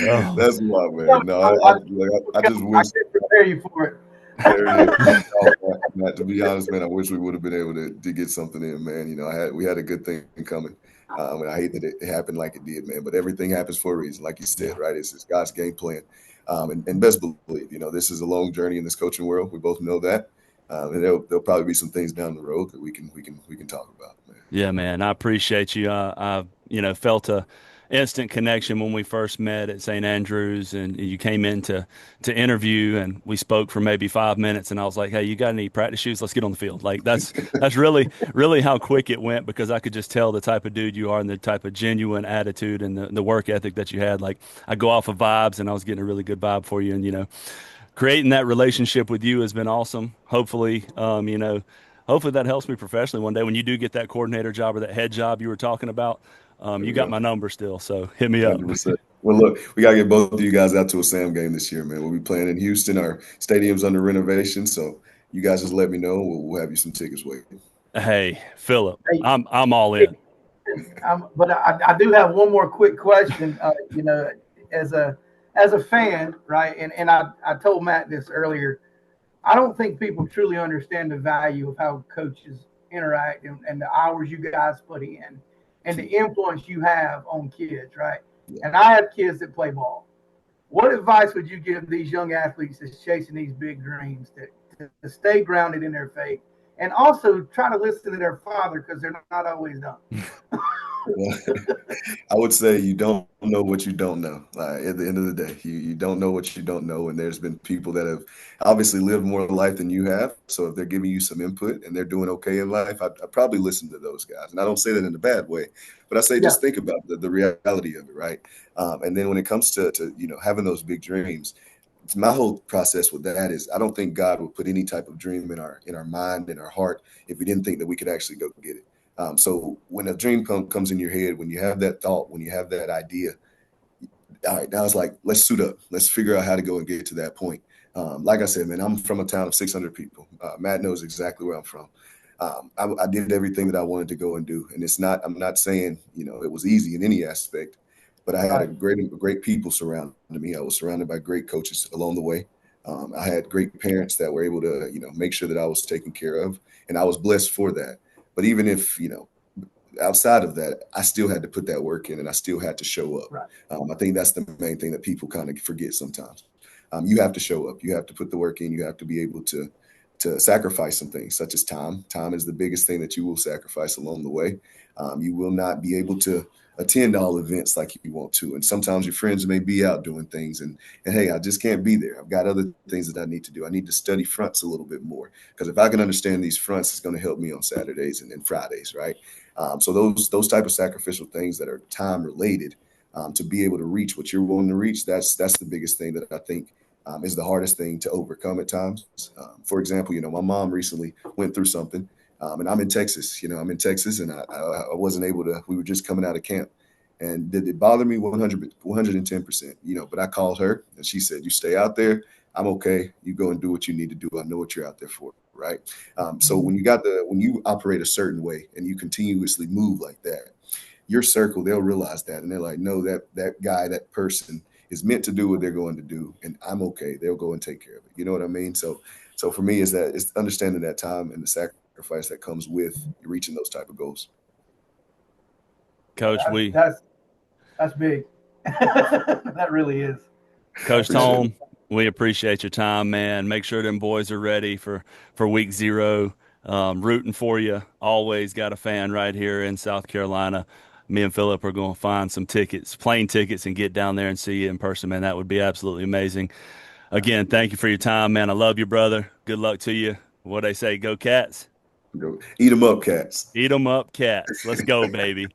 Oh, That's why, man. No, I just I wish. can prepare you for it. There it is. Oh, Matt, to be honest, man, I wish we would have been able to get something in, man. You know, we had a good thing coming. And I hate that it happened like it did, man. But everything happens for a reason, like you said, yeah. right? It's God's game plan. And best believe, you know, this is a long journey in this coaching world. We both know that. And there'll probably be some things down the road that we can talk about, man. Yeah, man, I appreciate you. I felt a instant connection when we first met at St. Andrews, and you came in to interview, and we spoke for maybe 5 minutes, and I was like, "Hey, you got any practice shoes? Let's get on the field." Like that's really how quick it went, because I could just tell the type of dude you are and the type of genuine attitude and the work ethic that you had. Like, I go off of vibes, and I was getting a really good vibe for you, and creating that relationship with you has been awesome. Hopefully that helps me professionally one day when you do get that coordinator job or that head job you were talking about. There You we got go. my number still, so hit me up. 100%. Well, look, we got to get both of you guys out to a Sam game this year, man. We'll be playing in Houston. Our stadium's under renovation, so you guys just let me know. We'll have you some tickets waiting. Hey, Phillip, Hey, I'm all in. but I do have one more quick question. As a fan, right? And I told Matt this earlier. I don't think people truly understand the value of how coaches interact and the hours you guys put in and the influence you have on kids, right? Yeah. And I have kids that play ball. What advice would you give these young athletes that's chasing these big dreams to stay grounded in their faith and also try to listen to their father, because they're not always done? Well, I would say you don't know what you don't know. At the end of the day, you don't know what you don't know. And there's been people that have obviously lived more life than you have. So if they're giving you some input and they're doing okay in life, I'd probably listen to those guys. And I don't say that in a bad way, but I say Yeah. just think about the reality of it, right? And then when it comes to having those big dreams, my whole process with that is I don't think God would put any type of dream in our mind, in our heart, if we didn't think that we could actually go get it. So when a dream comes in your head, when you have that thought, when you have that idea, all right, now it's like, let's suit up. Let's figure out how to go and get to that point. Like I said, man, I'm from a town of 600 people. Matt knows exactly where I'm from. I did everything that I wanted to go and do. And I'm not saying, it was easy in any aspect, but I had a great people surrounding me. I was surrounded by great coaches along the way. I had great parents that were able to, make sure that I was taken care of, and I was blessed for that. But even if, outside of that, I still had to put that work in and I still had to show up. Right. I think that's the main thing that people kind of forget sometimes. You have to show up. You have to put the work in. You have to be able to sacrifice some things, such as time. Time is the biggest thing that you will sacrifice along the way. You will not be able to attend all events like you want to. And sometimes your friends may be out doing things and hey, I just can't be there. I've got other things that I need to do. I need to study fronts a little bit more, because if I can understand these fronts, it's going to help me on Saturdays and Fridays, right? So those type of sacrificial things that are time related, to be able to reach what you're wanting to reach, that's the biggest thing that I think is the hardest thing to overcome at times. For example, my mom recently went through something, and I'm in Texas. And I wasn't able to. We were just coming out of camp, and did it bother me 110%? But I called her, and she said, "You stay out there. I'm okay. You go and do what you need to do. I know what you're out there for." Right. So when you operate a certain way and you continuously move like that, your circle, they'll realize that, and they're like, no, that guy, that person is meant to do what they're going to do, and I'm okay. They'll go and take care of it. You know what I mean? So for me, it's understanding that time and the sacrifice that comes with reaching those type of goals. Coach, that's big. That really is. Coach Tone, we appreciate your time, man. Make sure them boys are ready for week 0. Rooting for you. Always got a fan right here in South Carolina. Me and Phillip are going to find some plane tickets, and get down there and see you in person, man. That would be absolutely amazing. Again, thank you for your time, man. I love you, brother. Good luck to you. What they say, go Cats. Go eat them up, Cats. Eat them up, Cats. Let's go, baby.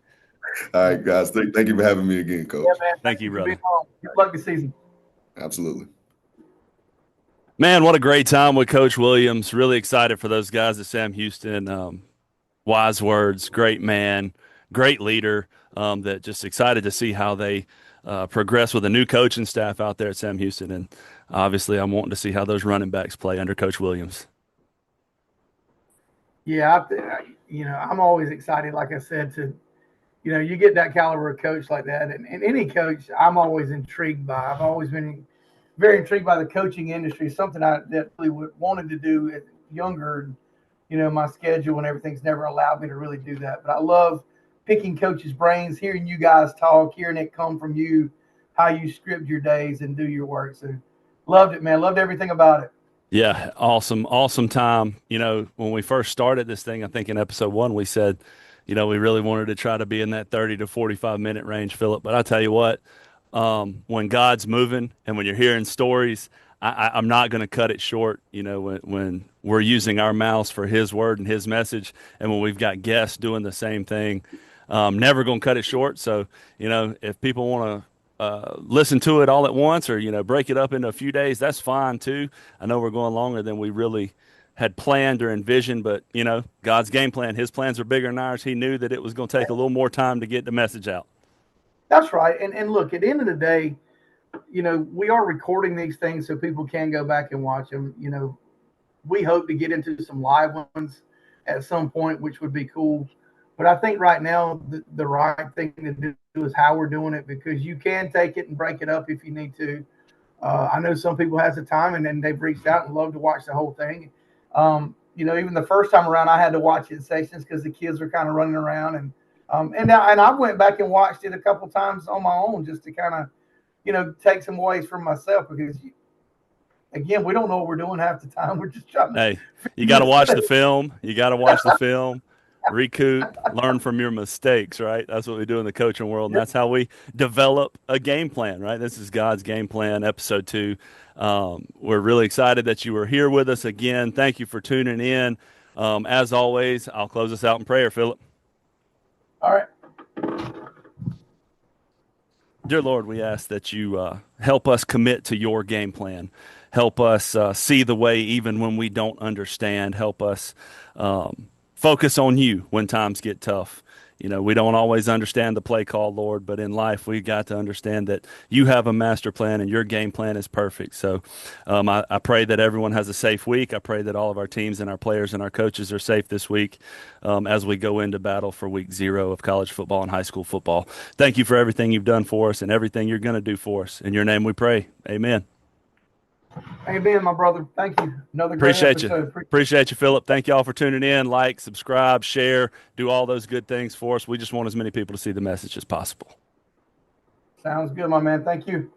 All right, guys. Thank you for having me again, Coach. Yeah, man. Thank you, brother. Good luck this season. Absolutely. Man, what a great time with Coach Williams. Really excited for those guys at Sam Houston. Wise words, great man, great leader. That just excited to see how they progress with a new coaching staff out there at Sam Houston. And obviously, I'm wanting to see how those running backs play under Coach Williams. Yeah, I'm always excited, like I said, you get that caliber of coach like that. And any coach, I'm always intrigued by. I've always been very intrigued by the coaching industry, something I definitely wanted to do at younger. My schedule and everything's never allowed me to really do that. But I love picking coaches' brains, hearing you guys talk, hearing it come from you, how you script your days and do your work. So loved it, man. Loved everything about it. Yeah, awesome time. When we first started this thing, I think in episode 1, we said, we really wanted to try to be in that 30 to 45-minute range, Phillip. But I tell you what, when God's moving and when you're hearing stories, I'm not going to cut it short, when we're using our mouths for his word and his message, and when we've got guests doing the same thing, never going to cut it short. So, if people want to listen to it all at once or, break it up into a few days, that's fine too. I know we're going longer than we really had planned or envisioned, but, God's game plan, his plans are bigger than ours. He knew that it was going to take a little more time to get the message out. That's right. And look, at the end of the day, we are recording these things so people can go back and watch them. We hope to get into some live ones at some point, which would be cool. But I think right now the right thing to do is how we're doing it, because you can take it and break it up if you need to. I know some people has the time and then they've reached out and love to watch the whole thing. Even the first time around, I had to watch it in sections because the kids were kind of running around, and I went back and watched it a couple times on my own just to kind of, take some ways from myself, because again, we don't know what we're doing half the time. We're just trying to. Hey, you got to watch the film. Recoup, learn from your mistakes, right? That's what we do in the coaching world, and that's how we develop a game plan, right? This is God's game plan, episode 2. We're really excited that you were here with us again. Thank you for tuning in. As always, I'll close us out in prayer, Phillip. All right. Dear Lord, we ask that you help us commit to your game plan. Help us see the way even when we don't understand. Help us focus on you when times get tough. We don't always understand the play call, Lord, but in life we got to understand that you have a master plan and your game plan is perfect. So I pray that everyone has a safe week. I pray that all of our teams and our players and our coaches are safe this week as we go into battle for week 0 of college football and high school football. Thank you for everything you've done for us and everything you're going to do for us. In your name we pray. Amen. Amen, my brother. Thank you. Another great episode. Appreciate you, Phillip. Thank you all for tuning in. Like, subscribe, share, do all those good things for us. We just want as many people to see the message as possible. Sounds good, my man. Thank you.